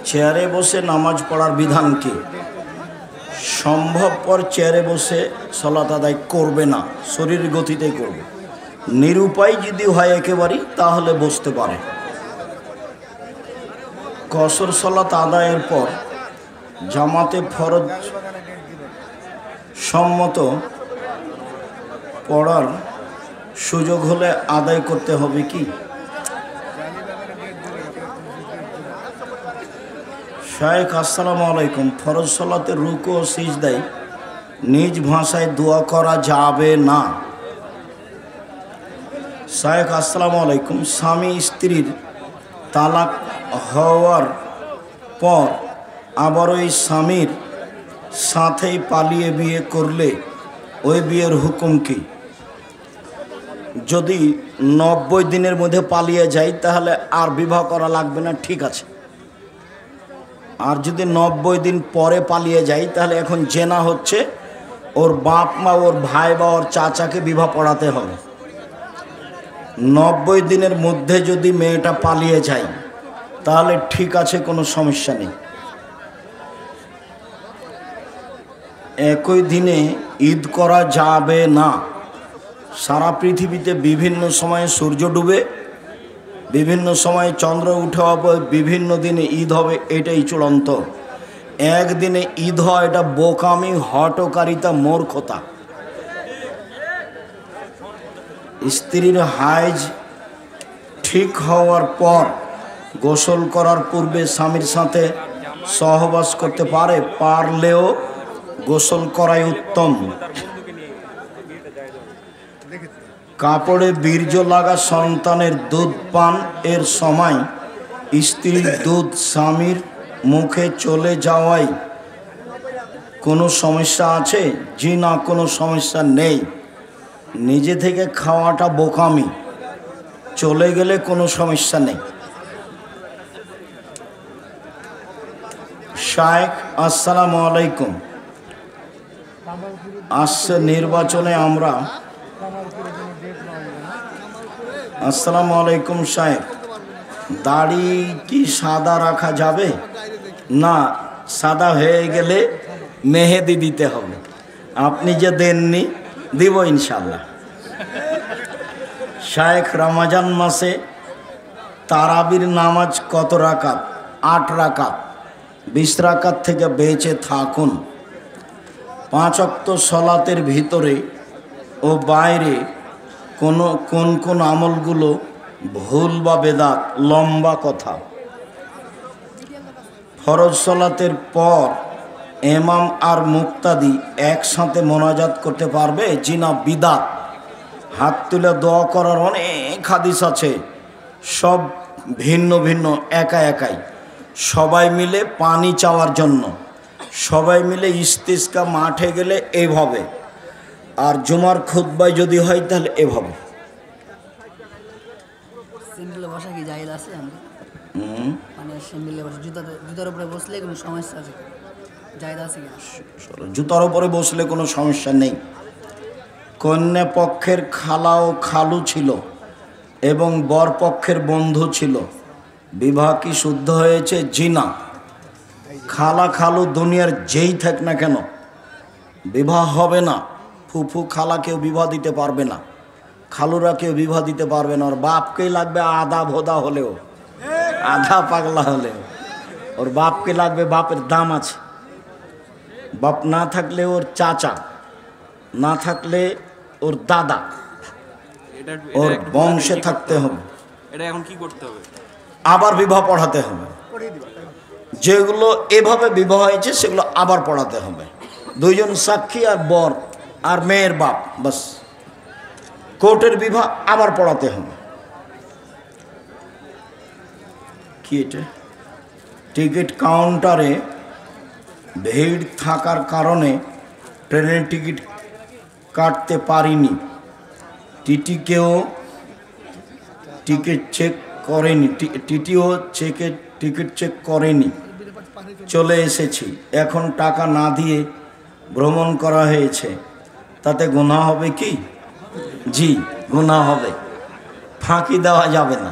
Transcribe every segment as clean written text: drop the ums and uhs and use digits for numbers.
চেয়ারে বসে নামাজ পড়ার বিধান কি? সম্ভবপর চেয়ারে বসে সালাত আদায় করবে না, শরীর গতিতেই করবে। নিরুপায় যদি হয় একেবারেই, তাহলে বসতে পারে। কসর সালাত আদায়ের পর জামাতে ফরজ সম্মত পড়ার সুযোগ হলে আদায় করতে হবে কি? শায়েখ আসসালামু আলাইকুম, ফরজ সালাতের রুকু ও সিজদায় নিজ ভাষায় দোয়া করা যাবে না। শায়েখ আসসালামু আলাইকুম, স্বামী স্ত্রীর তালাক হওয়ার পর আবার ওই স্বামীর সাথেই পালিয়ে বিয়ে করলে ওই বিয়ের হুকুম কি? যদি 90 দিনের মধ্যে পালিয়ে যায় তাহলে আর বিবাহ করা লাগবে না, ঠিক আছে। আর যদি 90 দিন পরে পালিয়ে যায় তাহলে এখন জেনা হচ্ছে, ওর বাপ মা, ওর ভাই বা ওর চাচাকে বিবাহ পড়াতে হবে। 90 দিনের মধ্যে যদি মেয়েটা পালিয়ে যায় তাহলে ঠিক আছে, কোনো সমস্যা নেই। একই দিনে ঈদ করা যাবে না। সারা পৃথিবীতে বিভিন্ন সময়ে সূর্য ডুবে, বিভিন্ন সময়ে চন্দ্র উঠে হবে, বিভিন্ন দিনে ঈদ হবে, এটাই চূড়ান্ত। একদিনে ঈদ হয়, এটা বোকামি, হটকারিতা, মূর্খতা। স্ত্রীর হাইজ ঠিক হওয়ার পর গোসল করার পূর্বে স্বামীর সাথে সহবাস করতে পারলেও গোসল করাই উত্তম। কাপড়ে বীর্য লাগা সন্তানের দুধ পান এর সময় স্ত্রীর দুধ স্বামীর মুখে চলে যাওয়ায় কোনো সমস্যা আছে? জি না, কোনো সমস্যা নেই। নিজে থেকে খাওয়াটা বোকামি, চলে গেলে কোনো সমস্যা নেই। শায়েখ আসসালামু আলাইকুম, আসছে নির্বাচনে আমরা। আসসালামু আলাইকুম শায়েখ, দাড়ি কি সাদা রাখা যাবে? না, সাদা হয়ে গেলে মেহেদি দিতে হবে। আপনি যে দেননি, দিব ইনশাল্লাহ। শায়েখ, রমজান মাসে তারাবির নামাজ কত রাকাত? 8 রাকাত। 20 রাকাত থেকে বেঁচে থাকুন। 5 ওয়াক্ত সলাতের ভিতরে ও বাইরে কোন কোন আমলগুলো ভুল বা বেদাত? লম্বা কথা। ফরজ সলাতের পর ইমাম আর মুক্তাদি একসাথে মোনাজাত করতে পারবে? জি না, বিদাত। হাত তুলে দোয়া করার অনেক হাদিস আছে, সব ভিন্ন ভিন্ন, একা একাই। সবাই মিলে পানি চাওয়ার জন্য, সবাই মিলে ইস্তিসকা মাঠে গেলে এভাবে, আর জুমার খুতবায় যদি হয় তাহলে এভাবে। সিম্পলে বসা কি জায়েজ আছে? মানে সিম্পলে বসা, জুতার উপরে বসলে কোনো সমস্যা আছে? জায়েজ আছে কি? জুতার উপরে বসলে কোনো সমস্যা নেই। কন্যা পক্ষের খালা ও খালু ছিল এবং বর পক্ষের বন্ধু ছিল, বিবাহ কি শুদ্ধ হয়েছে? জি না। খালা খালু দুনিয়ার যেই থাক না কেন, বিবাহ হবে না। ফুফু খালা কেউ বিবাহ দিতে পারবে না, খালুরা কেউ বিবাহ দিতে পারবে না। ওর বাপকেই লাগবে আধা ভোদা হলেও, আধা পাগলা হলেও ওর বাপকে লাগবে, বাপের দাম আছে। বাপ না থাকলে ওর চাচা, না থাকলে ওর দাদা, ওর বংশে থাকতে হবে। এটা এখন কি করতে হবে? আবার বিবাহ পড়াতে হবে। যেগুলো এভাবে বিবাহ হয়েছে সেগুলো আবার পড়াতে হবে। 2 জন সাক্ষী আর বর আর মেয়ের বাপ, বাস। কোর্টের বিবাহ আবার পড়াতে হবে। কি এটা? টিকিট কাউন্টারে ভিড় থাকার কারণে ট্রেনের টিকিট কাটতে পারিনি। টিটিকেও টিকিট চেক করেনি, টিটিও টিকিট চেক করেনি, চলে এসেছি। এখন টাকা না দিয়ে ভ্রমণ করা হয়েছে, তাতে গুনাহ হবে কি? জি, গুনাহ হবে। ফাঁকি দেওয়া যাবে না।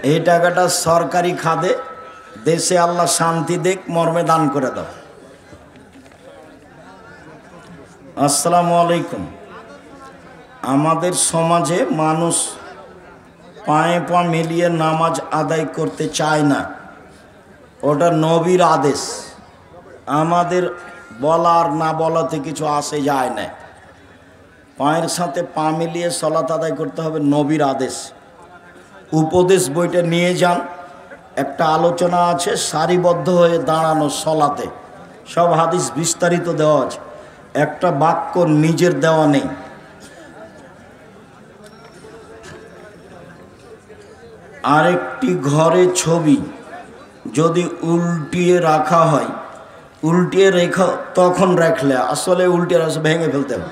এই টাকাটা সরকারি খাদে দেশে আল্লাহ শান্তি দেখ মর্মে দান করে দাও। আসসালামু আলাইকুম। আমাদের সমাজে মানুষ পায়ে পা মিলিয়ে নামাজ আদায় করতে চায় না, ওটা নবীর আদেশ। আমাদের বলার না বলাতে কিছু আসে যায় না। পায়ের সাথে পা মিলিয়ে সলাত আদায় করতে হবে, নবীর আদেশ। উপদেশ বইটা নিয়ে যান, একটা আলোচনা আছে সারিবদ্ধ হয়ে দাঁড়ানো সলাতে, সব হাদিস বিস্তারিত দেওয়া আছে, একটা বাক্য নিজের দেওয়া নেই। আরেকটি ঘরে ছবি যদি উল্টিয়ে রাখা হয়, উল্টিয়ে রেখা তখন রাখলে আসলে উল্টিয়ে রাখা ভেঙে ফেলতে হবে।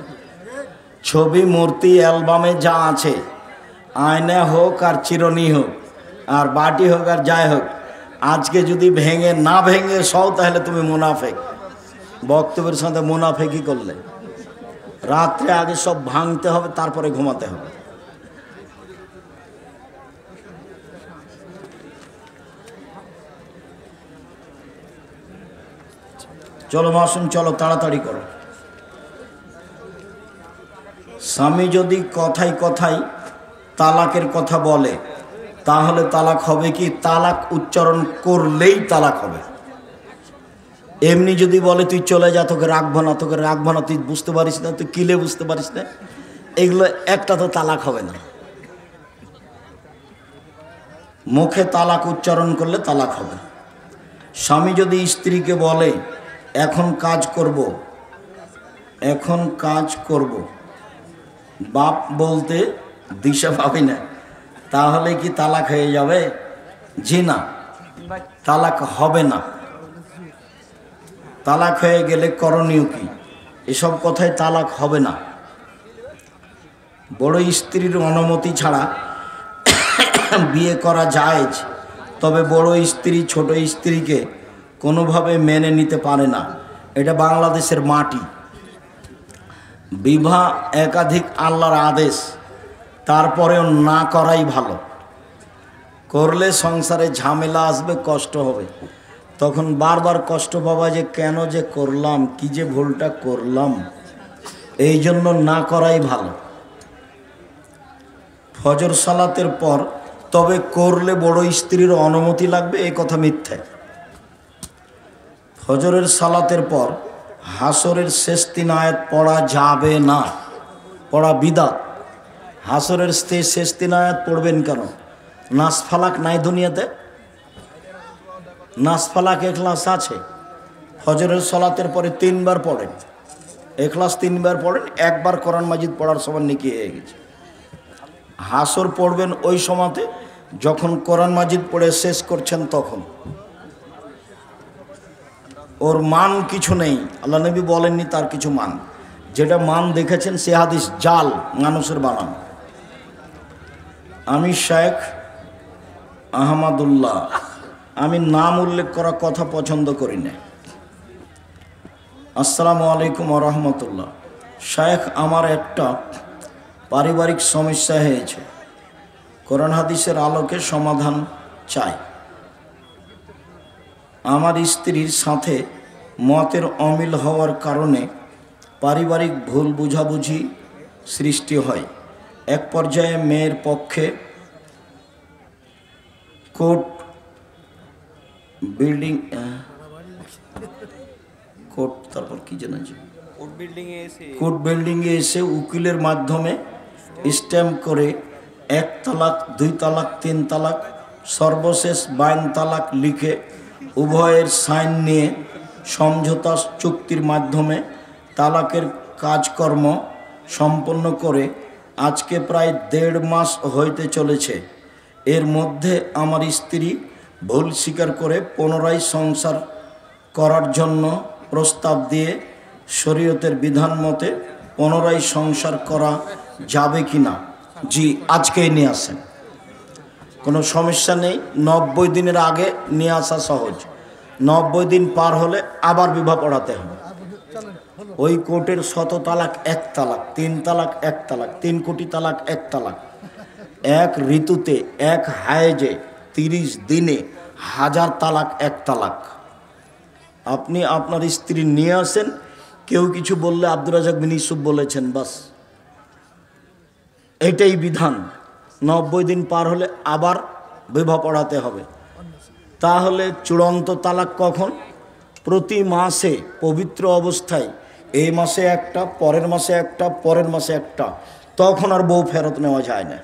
ছবি মূর্তি অ্যালবামে যা আছে, আয়না হোক আর চিরনি হোক আর বাটি হোক আর যাই হোক, আজকে যদি ভেঙে না ভেঙে সও তাহলে তুমি মুনাফেক। বক্তব্যের সাথে মুনাফেকি করলে রাত্রে আগে সব ভাঙতে হবে, তারপরে ঘুমাতে হবে। চলো মাসুম, চলো তাড়াতাড়ি করো। স্বামী যদি কথায় কথায় তালাকের কথা বলে তাহলে তালাক হবে কি? তালাক উচ্চারণ করলেই তালাক হবে। এমনি যদি বলে তুই চলে যা, তোকে রাখবো না, তোকে রাখবো না, তুই বুঝতে পারিস না, তুই কিলে বুঝতে পারিস না, এগুলো একটা তো তালাক হবে না। মুখে তালাক উচ্চারণ করলে তালাক হবে। স্বামী যদি স্ত্রীকে বলে এখন কাজ করব, এখন কাজ করব, বাপ বলতে দিশা পাবি না, তাহলে কি তালাক হয়ে যাবে? জি না, তালাক হবে না। তালাক হয়ে গেলে করণীয় কি? এসব কথায় তালাক হবে না। বড় স্ত্রীর অনুমতি ছাড়া বিয়ে করা জায়েজ, তবে বড় স্ত্রী ছোট স্ত্রীকে কোনোভাবে মেনে নিতে পারে না, এটা বাংলাদেশের মাটি। বিবাহ একাধিক আল্লাহর আদেশ, তারপরেও না করাই ভালো। করলে সংসারে ঝামেলা আসবে, কষ্ট হবে, তখন বারবার কষ্ট পাবা যে কেন যে করলাম, কি যে ভুলটা করলাম। এই জন্য না করাই ভালো। ফজর সালাতের পর তবে করলে বড় স্ত্রীর অনুমতি লাগবে, এই কথা মিথ্যা। ফজরের সালাতের পর হাসরের শেষ 3 আয়াত পড়া যাবে না, পড়া বিদাত। হাসরের শেষ 3 আয়াত পড়বেন কেন? নাস ফালাক নাই দুনিয়াতে? নাস ফালাক এখলাস আছে। ফজরের সালাতের পরে 3 বার পড়েন, এখলাস 3 বার পড়েন, একবার কোরআন মাজিদ পড়ার সময় নেকি হয়ে গেছে। হাসর পড়বেন ওই সময়তে যখন কোরআন মাজিদ পড়ে শেষ করছেন, তখন। ওর মান কিছু নেই, আল্লাহ নবী বলেননি তার কিছু মান। যেটা মান দেখেছেন সে হাদিস জাল, মানুষের বানানো। আমি শেখ আহমদুল্লাহ, আমি নাম উল্লেখ করা কথা পছন্দ করি না। আসসালামু আলাইকুম ওয়া রাহমাতুল্লাহ। শেখ, আমার একটা পারিবারিক সমস্যা হয়েছে, কোরআন হাদিসের আলোকে সমাধান চাই। আমার স্ত্রীর সাথে মতের অমিল হওয়ার কারণে পারিবারিক ভুল বুঝাবুঝি সৃষ্টি হয়। এক পর্যায়ে মেয়ের পক্ষে কোর্ট বিল্ডিংয়ে এসে উকিলের মাধ্যমে স্ট্যাম্প করে 1 তালাক, 2 তালাক, 3 তালাক, সর্বশেষ 52 তালাক লিখে উভয়ের সাইন নিয়ে সমঝোতা চুক্তির মাধ্যমে তালাকের কাজকর্ম সম্পন্ন করে আজকে প্রায় 1.5 মাস হইতে চলেছে। এর মধ্যে আমার স্ত্রী ভুল স্বীকার করে পুনরায় সংসার করার জন্য প্রস্তাব দিয়ে শরীয়তের বিধান মতে পুনরায় সংসার করা যাবে কি না? জি, আজকেই নিয়ে আসেন, কোনো সমস্যা নেই। 90 দিনের আগে নিয়ে আসা সহজ, 90 দিন পার হলে আবার বিবাহ পড়াতে হবে। ওই কোর্টের 100 তালাক 1 তালাক, 3 তালাক 1 তালাক, 3 কোটি তালাক 1 তালাক, 1 ঋতুতে 1 হায়েজে 30 দিনে 1000 তালাক, 1 তালাক। আপনি আপনার স্ত্রী নিয়ে আসেন, কেউ কিছু বললে আব্দুর রাজ্জাক বিন ইউসুফ বলেছেন, বাস এটাই বিধান। 90 দিন পার হলে আবার বিবাহ পড়াতে হবে। তাহলে চূড়ান্ত তালাক কখন? প্রতি মাসে পবিত্র অবস্থায়, এই মাসে একটা, পরের মাসে একটা, পরের মাসে একটা, তখন আর বউ ফেরত নেওয়া যায় না।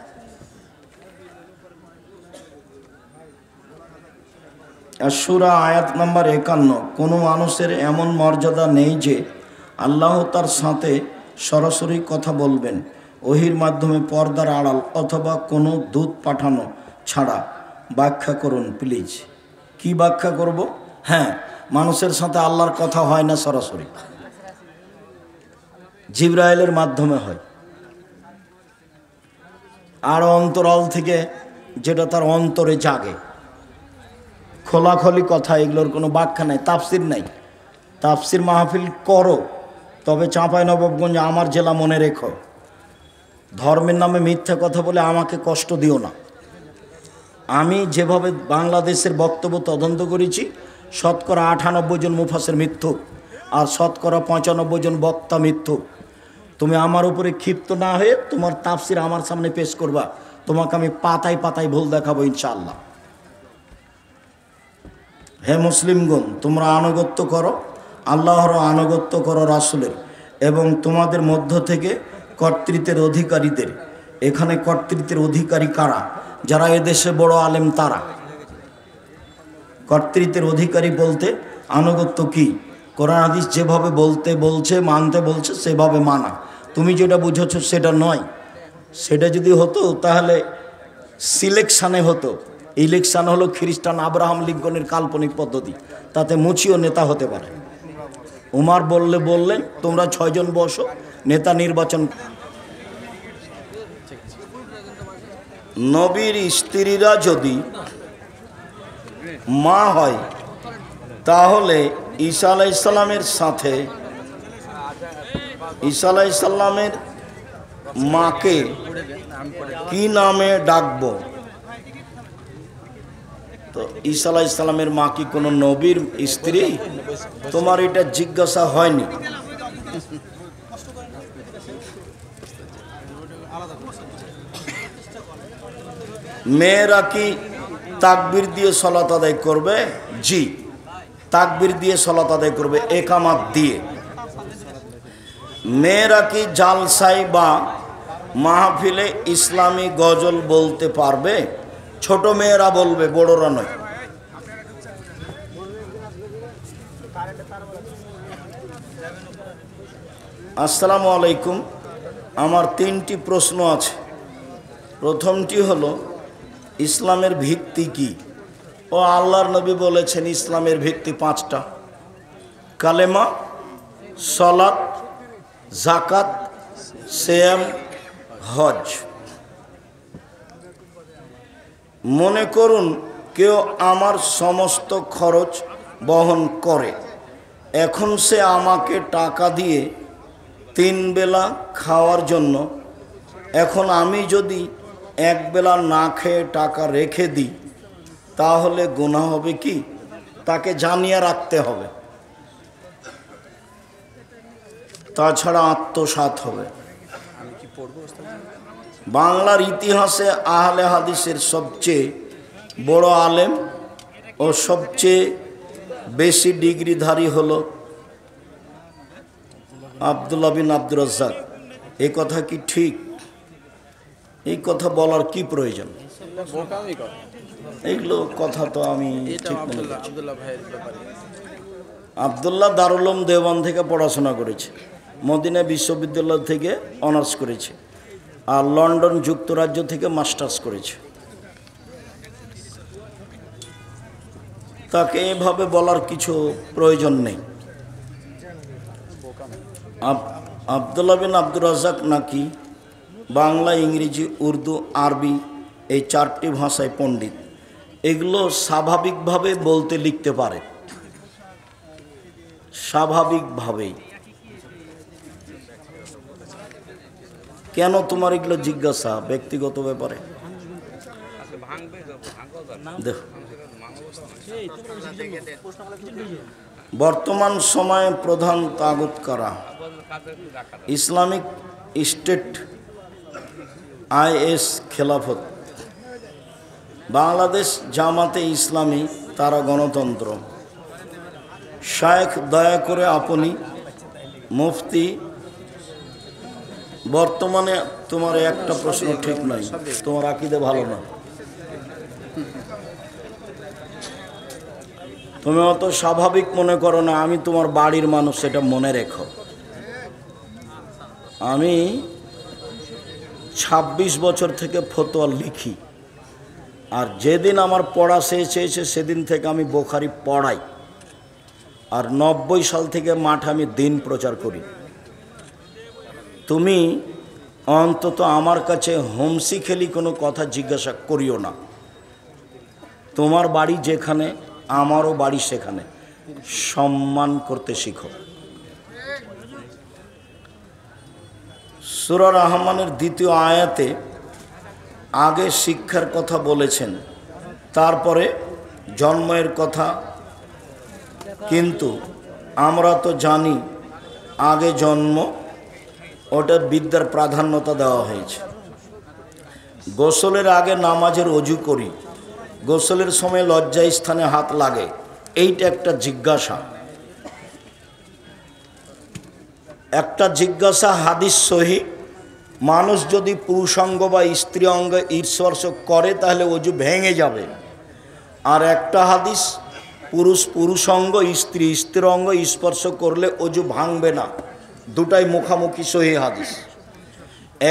সূরা আয়াত নাম্বার 51, কোনো মানুষের এমন মর্যাদা নেই যে আল্লাহ তার সাথে সরাসরি কথা বলবেন, ওহির মাধ্যমে পর্দার আড়াল অথবা কোনো দূত পাঠানো ছাড়া। ব্যাখ্যা করুন প্লিজ। কি ব্যাখ্যা করব? হ্যাঁ, মানুষের সাথে আল্লাহর কথা হয় না সরাসরি, জিবরাইলের মাধ্যমে হয়। আর অন্তরাল থেকে যেটা তার অন্তরে জাগে, খোলাখলি কথা, এগুলোর কোনো ব্যাখ্যা নাই, তাফসির নাই। তাফসির মাহফিল করো, তবে চাঁপাইনবাবগঞ্জ আমার জেলা মনে রেখো। ধর্মের নামে মিথ্যা কথা বলে আমাকে কষ্ট দিও না। আমি যেভাবে বাংলাদেশের বক্তব্য তদন্ত করেছি, শতকরা 98 জন মুফাসসির মিথ্যুক, আর শতকরা 95 জন বক্তা মিথ্যুক। তুমি আমার উপরে ক্ষিপ্ত না হয়ে তোমার তাফসির আমার সামনে পেশ করবা, তোমাকে আমি পাতায় পাতায় ভুল দেখাবো ইনশাআল্লাহ। হে মুসলিমগণ, তোমরা আনুগত্য করো আল্লাহর, আনুগত্য করো রাসূলের, এবং তোমাদের মধ্য থেকে কর্তৃত্বের অধিকারীদের। এখানে কর্তৃত্বের অধিকারী কারা? যারা এদেশে বড় আলেম তারা। কর্তৃত্বের অধিকারী বলতে আনুগত্য কি? কোরআন হাদিস যেভাবে বলতে বলছে, মানতে বলছে, সেভাবে মানা। তুমি যেটা বুঝেছ সেটা নয়। সেটা যদি হতো তাহলে সিলেকশানে হতো। ইলেকশান হলো খ্রিস্টান আব্রাহাম লিঙ্কনের কাল্পনিক পদ্ধতি, তাতে মুচিও নেতা হতে পারে। উমার বললেন তোমরা 6 জন বসো, নেতা নির্বাচন। নবীর স্ত্রীরা যদি মা হয়, তাহলে ঈসা আলাইহিসসালামের সাথে ঈসা আলাইহিসসালামের মাকে কি নামে ডাকবো? তো ঈসা আলাইহিসসালামের মা কি কোনো নবীর স্ত্রী? তোমার এটা জিজ্ঞাসা হয়নি। মেয়েরা কি তাকবীর দিয়ে সালাত আদায় করবে? জি, তাকবীর দিয়ে সালাত আদায় করবে, একামাত দিয়ে। মেয়েরা কি জালসায় বা মাহফিলে ইসলামী গজল বলতে পারবে? ছোট মেয়েরা বলবে, বড়রা নয়। আসসালামু আলাইকুম, আমার 3টি প্রশ্ন আছে। প্রথমটি হলো, ইসলামের ভিত্তি কি? ও আল্লাহর নবী বলেছেন ইসলামের ভিত্তি 5টা: কালেমা, সালাত, যাকাত, সিয়াম, হজ। মনে করুন কেউ আমার সমস্ত খরচ বহন করে, এখন সে আমাকে টাকা দিয়ে 3 বেলা খাওয়ার জন্য। এখন আমি যদি 1 বেলা না খেয়ে টাকা রেখে দিই, তাহলে গুনাহ হবে কি? তাকে জানিয়ে রাখতে হবে, তাছাড়া আত্মসাৎ হবে। বাংলার ইতিহাসে আহলে হাদিসের সবচেয়ে বড় আলেম ও সবচেয়ে বেশি ডিগ্রিধারী হলো আব্দুল্লাহ বিন আব্দুর রাজ্জাক। এই কথা কি ঠিক? এই কথা বলার কি প্রয়োজন? এইগুলো কথা তো আমি ঠিক মনে করছি। আব্দুল্লাহ দারুল উলুম দেওবন্দ থেকে পড়াশোনা করেছে, মদিনা বিশ্ববিদ্যালয় থেকে অনার্স করেছে, আর লন্ডন যুক্তরাজ্য থেকে মাস্টার্স করেছে। তাকে এভাবে বলার কিছু প্রয়োজন নেই। আব্দুল্লাহ বিন আব্দুর রাজ্জাক নাকি বাংলা, ইংরেজি, উর্দু, আরবি এই 4টি ভাষায় পণ্ডিত। এগুলো স্বাভাবিকভাবে বলতে লিখতে পারে, স্বাভাবিকভাবেই। কেন তোমার এগুলো জিজ্ঞাসা? ব্যক্তিগত ব্যাপারে। দেখো, বর্তমান সময়ে প্রধান তাগুত কারা? ইসলামিক স্টেট, আইএস, খেলাফত। বাংলাদেশ জামাতে ইসলামী, তারা গণতন্ত্র। শায়েখ দয়া করে আপনি মুফতি, বর্তমানে তোমার একটা প্রশ্ন ঠিক নয়, তোমার আকীদা ভালো না। তুমি অত স্বাভাবিক মনে করো না, আমি তোমার বাড়ির মানুষ, সেটা মনে রেখো। আমি ২৬ বছর থেকে ফতোয়া লিখি, আর যেদিন আমার পড়া শেষ হয়েছে সেদিন থেকে আমি বুখারী পড়াই, আর ৯০ সাল থেকে মাঠে আমি দিন প্রচার করি। তুমি অন্তত আমার কাছে হোমসি খেলি কোনো কথা জিজ্ঞাসা করিও না। তোমার বাড়ি যেখানে, আমারও বাড়ি সেখানে, সম্মান করতে শিখো। সূরা রহমানের ২য় আয়াতে আগে শিক্ষার কথা বলেছেন, তারপরে জন্মের কথা। কিন্তু আমরা তো জানি আগে জন্ম, ওটা বিদ্যার প্রাধান্যতা দেওয়া হয়েছে। গোসলের আগে নামাজের অজু করি, গোসলের সময় লজ্জায় স্থানে হাত লাগে, এইটা একটা জিজ্ঞাসা। একটা জিজ্ঞাসা হাদিস সহি, মানুষ যদি পুরুষাঙ্গ বা স্ত্রী অঙ্গে স্পর্শ করে তাহলে অজু ভেঙে যাবে। আর একটা হাদিস, পুরুষাঙ্গ স্ত্রী অঙ্গ স্পর্শ করলে অজু ভাঙবে না। দুটাই মুখামুখি সহি হাদিস।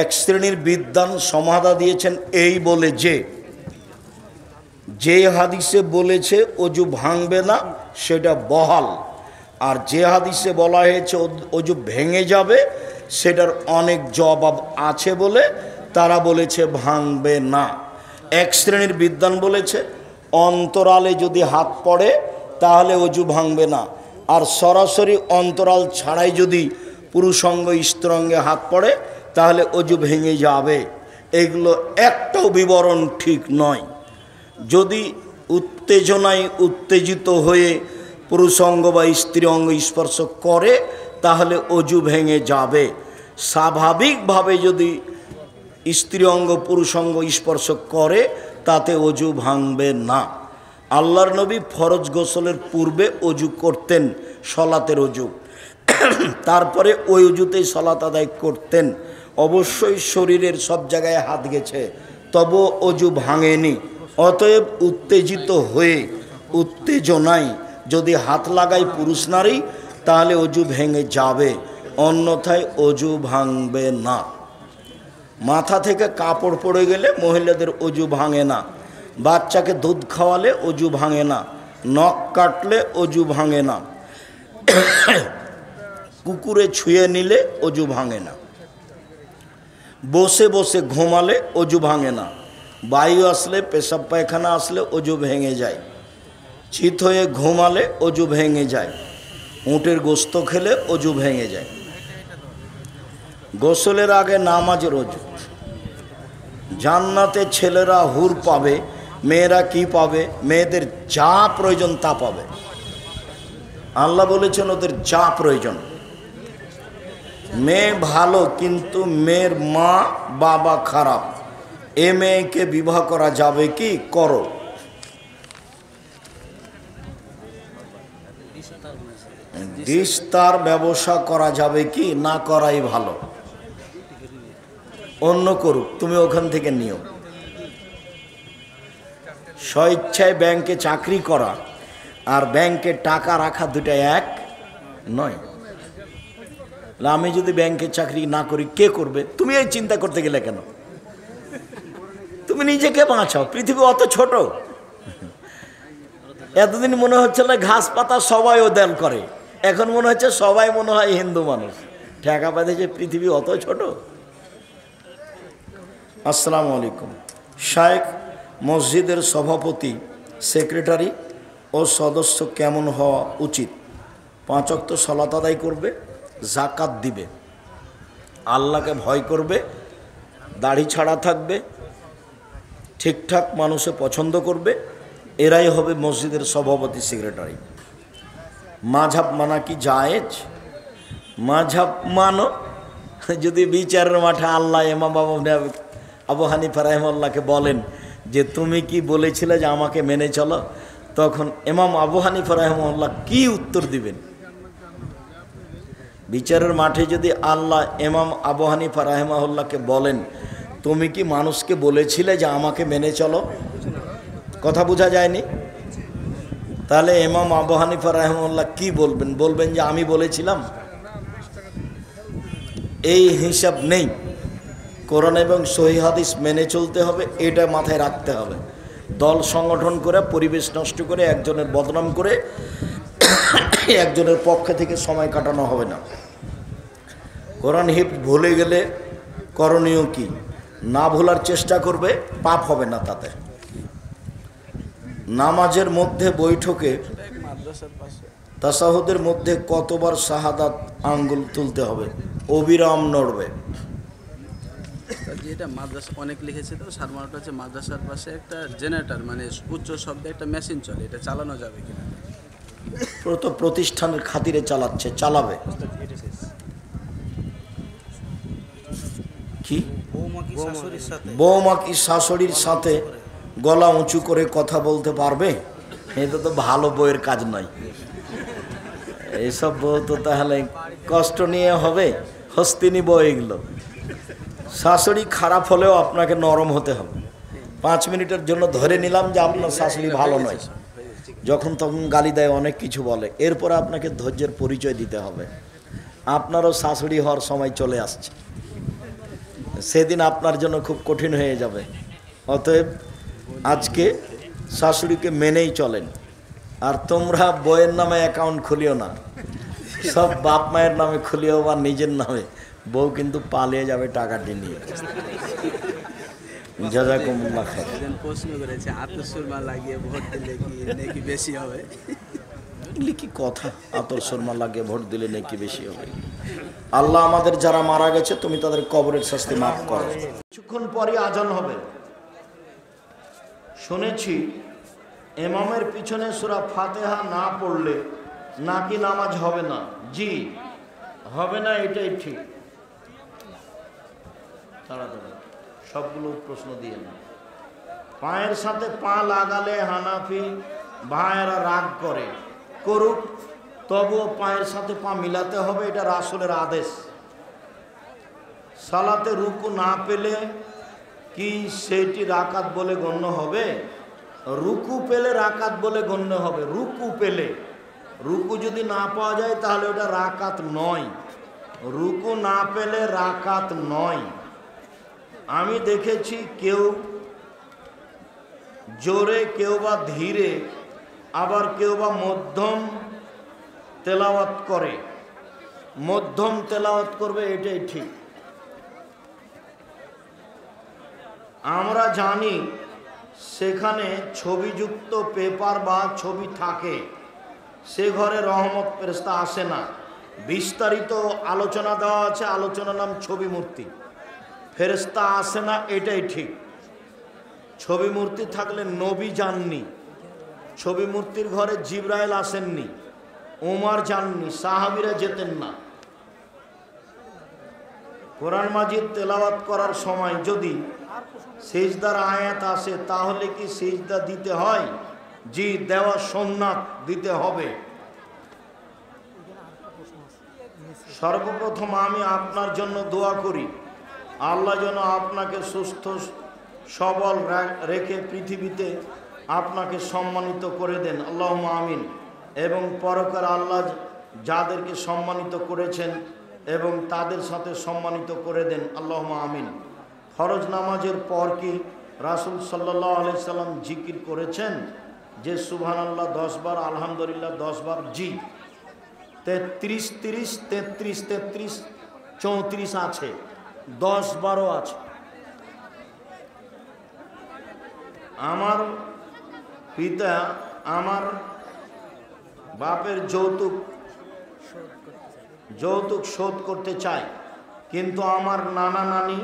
এক শ্রেণীর বিদ্বান সমাধা দিয়েছেন এই বলে যে হাদিসে বলেছে অজু ভাঙবে না সেটা বহাল, আর যে হাদিসে বলা হয়েছে অজু ভেঙে যাবে সেটার অনেক জবাব আছে বলে তারা বলেছে ভাঙবে না। এক শ্রেণীর বিদ্বান বলেছে অন্তরালে যদি হাত পড়ে তাহলে অজু ভাঙবে না, আর সরাসরি অন্তরাল ছাড়াই যদি পুরুষাঙ্গ স্ত্রীঅঙ্গে হাত পড়ে তাহলে অজু ভেঙে যাবে। এগুলো একটাও বিবরণ ঠিক নয়। যদি উত্তেজনায় উত্তেজিত হয়ে পুরুষাঙ্গ বা স্ত্রী অঙ্গ স্পর্শ করে তাহলে অজু ভেঙে যাবে। স্বাভাবিকভাবে যদি স্ত্রী অঙ্গ পুরুষাঙ্গ স্পর্শ করে তাতে অজু ভাঙবে না। আল্লাহর নবী ফরজ গোসলের পূর্বে অজু করতেন, সলাতের অজু, তারপরে ওই অজুতেই সলাত আদায় করতেন। অবশ্যই শরীরের সব জায়গায় হাত গেছে, তবু অজু ভাঙেনি। অতএব উত্তেজিত হয়ে উত্তেজনায় যদি হাত লাগায় পুরুষ নারী তাহলে অজু ভেঙে যাবে, অন্যথায় অজু ভাঙবে না। মাথা থেকে কাপড় পড়ে গেলে মহিলাদের অজু ভাঙে না, বাচ্চাকে দুধ খাওয়ালে অজু ভাঙে না, নখ কাটলে অজু ভাঙে না, কুকুরে ছুঁয়ে নিলে অজু ভাঙে না, বসে বসে ঘুমালে অজু ভাঙে না, বায়ু আসলে পেশাব পায়খানা আসলে অজু ভেঙে যায়, চিত হয়ে ঘুমালে অজু ভেঙে যায়, উটের গোস্ত খেলে অজু ভেঙে যায়। গোসলের আগে নামাজের অজু। জান্নাতে ছেলেরা হুর পাবে, মেয়েরা কি পাবে? মেয়েদের যা প্রয়োজন তা পাবে। আল্লাহ বলেছেন ওদের যা প্রয়োজন। মেয়ে ভালো কিন্তু মেয়ের মা বাবা খারাপ, এ মেয়েকে বিবাহ করা যাবে কি? করো। দিস্তার ব্যবসা করা যাবে কি? না করাই ভালো। অন্য করুক, তুমি ওখান থেকে নিও। স্বেচ্ছায় ব্যাংকে চাকরি করা আর ব্যাংকে টাকা রাখা দুটা এক নয়। আমি যদি ব্যাংকে চাকরি না করি কে করবে? তুমি এই চিন্তা করতে গেলে কেন? তুমি নিজেকে বাঁচাও। পৃথিবী অত ছোট। এতদিন মনে হচ্ছে না ঘাস পাতা সবাই ওদেল করে, এখন মনে হচ্ছে সবাই মনে হয় হিন্দু মানুষ। ঠেকা পাইছে পৃথিবী অত ছোট। আসসালামু আলাইকুম। শায়েখ, মসজিদের সভাপতি, সেক্রেটারি ও সদস্য কেমন হওয়া উচিত? 5 ওয়াক্ত সালাত আদায় করবে, জাকাত দিবে, আল্লাহকে ভয় করবে, দাড়ি ছাড়া থাকবে, ঠিকঠাক মানুষে পছন্দ করবে, এরাই হবে মসজিদের সভাপতি সেক্রেটারি। মাঝহাব মানা কি জায়েজ? মাঝহাব মানো, যদি বিচারের মাঠে আল্লাহ ইমাম আবু হানিফা রাহিমাহুল্লাহকে বলেন যে তুমি কি বলেছিলে যে আমাকে মেনে চলো, তখন ইমাম আবু হানিফা রাহিমাহুল্লাহ কি উত্তর দিবেন? বিচারের মাঠে যদি আল্লাহ ইমাম আবু হানিফা রাহিমাহুল্লাহকে বলেন তুমি কি মানুষকে বলেছিলে যে আমাকে মেনে চলো, কথা বোঝা যায়নি? তাহলে ইমাম আবু হানিফা রাহিমাহুল্লাহ কি বলবেন? বলবেন যে আমি বলেছিলাম? এই হিসাব নেই। কোরআন এবং সহিহ হাদিস মেনে চলতে হবে, এটা মাথায় রাখতে হবে। দল সংগঠন করে পরিবেশ নষ্ট করে একজনের বদনাম করে একজনের পক্ষে থেকে সময় কাটানো হবে না। কোরআন হিফজ ভুলে গেলে করণীয় কি? না ভোলার চেষ্টা করবে, পাপ হবে না তাতে। নামাজের মধ্যে বৈঠকে তাসাহুদের মধ্যে কতবার শাহাদাত আঙ্গুল তুলতে হবে? অবিরাম নড়বে। যেটা মাদ্রাসা অনেক লিখেছে, তো সারমানটা হচ্ছে মাদ্রাসার পাশে একটা জেনারেটর, মানে উচ্চ শব্দে একটা মেশিন চলে, এটা চালানো যাবে কিনা? তো প্রতিষ্ঠানের খাতিরে চালাচ্ছে, চালাবে। কি বৌমা কি শাশুড়ির সাথে গলা উঁচু করে কথা বলতে পারবে? এটা তো ভালো বউয়ের কাজ নয়। এইসব বউ তো তাহলে কষ্ট নিয়ে হবে, হস্তিনী বউ এগুলো। শাশুড়ি খারাপ হলেও আপনাকে নরম হতে হবে। 5 মিনিটের জন্য ধরে নিলাম যে আপনার শাশুড়ি ভালো নয়, যখন তখন গালি দেয়, অনেক কিছু বলে, এরপরে আপনাকে ধৈর্যের পরিচয় দিতে হবে। আপনারও শাশুড়ি হওয়ার সময় চলে আসছে, সেদিন আপনার জন্য খুব কঠিন হয়ে যাবে। অতএব আজকে শাশুড়িকে মেনেই চলেন। আর তোমরা বইয়ের নামে অ্যাকাউন্ট খুলিও না, সব বাপ মায়ের নামে খুলিও বা নিজের নামে। বউ কিন্তু পালিয়ে যাবে টাকাটি নিয়ে। জাযাকুমুল্লাহ খাইর। প্রশ্ন করেছে আতর সুরমা লাগিয়ে ভোট দিলে কি নাকি বেশি হবে? এগুলি কি কথা? আতর সুরমা লাগিয়ে ভোট দিলে নাকি বেশি হবে? আল্লাহ আমাদের যারা মারা গেছে তুমি তাদের কবরের শাস্তি মাফ করো। কিছুক্ষণ পরে আজান হবে। শুনেছি ইমামের পিছনে সূরা ফাতিহা না পড়লে নাকি নামাজ হবে না। জি হবে না, এটাই ঠিক। তাড়াতাড়ি সবগুলো প্রশ্ন দিয়ে না। পায়ের সাথে পা লাগালে হানাফি ভাইয়েরা রাগ করে, করুক, তবুও পায়ের সাথে পা মিলাতে হবে, এটা রাসূলের আদেশ। সালাতে রুকু না পেলে কি সেটি রাকাত বলে গণ্য হবে? রুকু পেলে রাকাত বলে গণ্য হবে। রুকু পেলে, রুকু যদি না পাওয়া যায় তাহলে ওটা রাকাত নয়। রুকু না পেলে রাকাত নয়। আমি দেখেছি কেউ জোরে, কেউ বা ধীরে, আবার কেউ বা মধ্যম তেলাওয়াত করে। মধ্যম তেলাওয়াত করবে, এটাই ঠিক। আমরা জানি সেখানে ছবিযুক্ত পেপার বা ছবি থাকে, সে ঘরে রহমত ফেরেশতা আসে না। বিস্তারিত আলোচনা দেওয়া আছে, আলোচনার নাম ছবি মূর্তি। ফেরেশতা আসে না, এটাই ঠিক। ছবি মূর্তি থাকলে নবী যাননি, ছবি মূর্তির ঘরে জিবরাইল আসেননি, ওমর যাননি, সাহাবীরা যেতেন না। কোরআন মাজিদ তেলাওয়াত করার সময় যদি সিজদার আয়াত আসে তাহলে কি সিজদা দিতে হয়? জি, দেওয়া সুন্নাত, দিতে হবে। সর্বপ্রথম আমি আপনার জন্য দোয়া করি, আল্লাহ যেন আপনাকে সুস্থ সবল রেখে পৃথিবীতে আপনাকে সম্মানিত করে দেন, আল্লাহুম্মা আমিন। এবং পরকাল আল্লাহ যাদেরকে সম্মানিত করেছেন এবং তাদের সাথে সম্মানিত করে দেন, আল্লাহুম্মা আমিন। ফরজ নামাজের পর কি রাসূল সাল্লাল্লাহু আলাইহি সাল্লাম জিকির করেছেন যে সুবহানাল্লাহ 10 বার, আলহামদুলিল্লাহ 10 বার? জি। 33, 30, 33, 33, 34 আছে, 10 বারও আছে। আমার পিতা আমার বাপের যৌতুক শোধ করতে চায়, কিন্তু আমার নানা নানি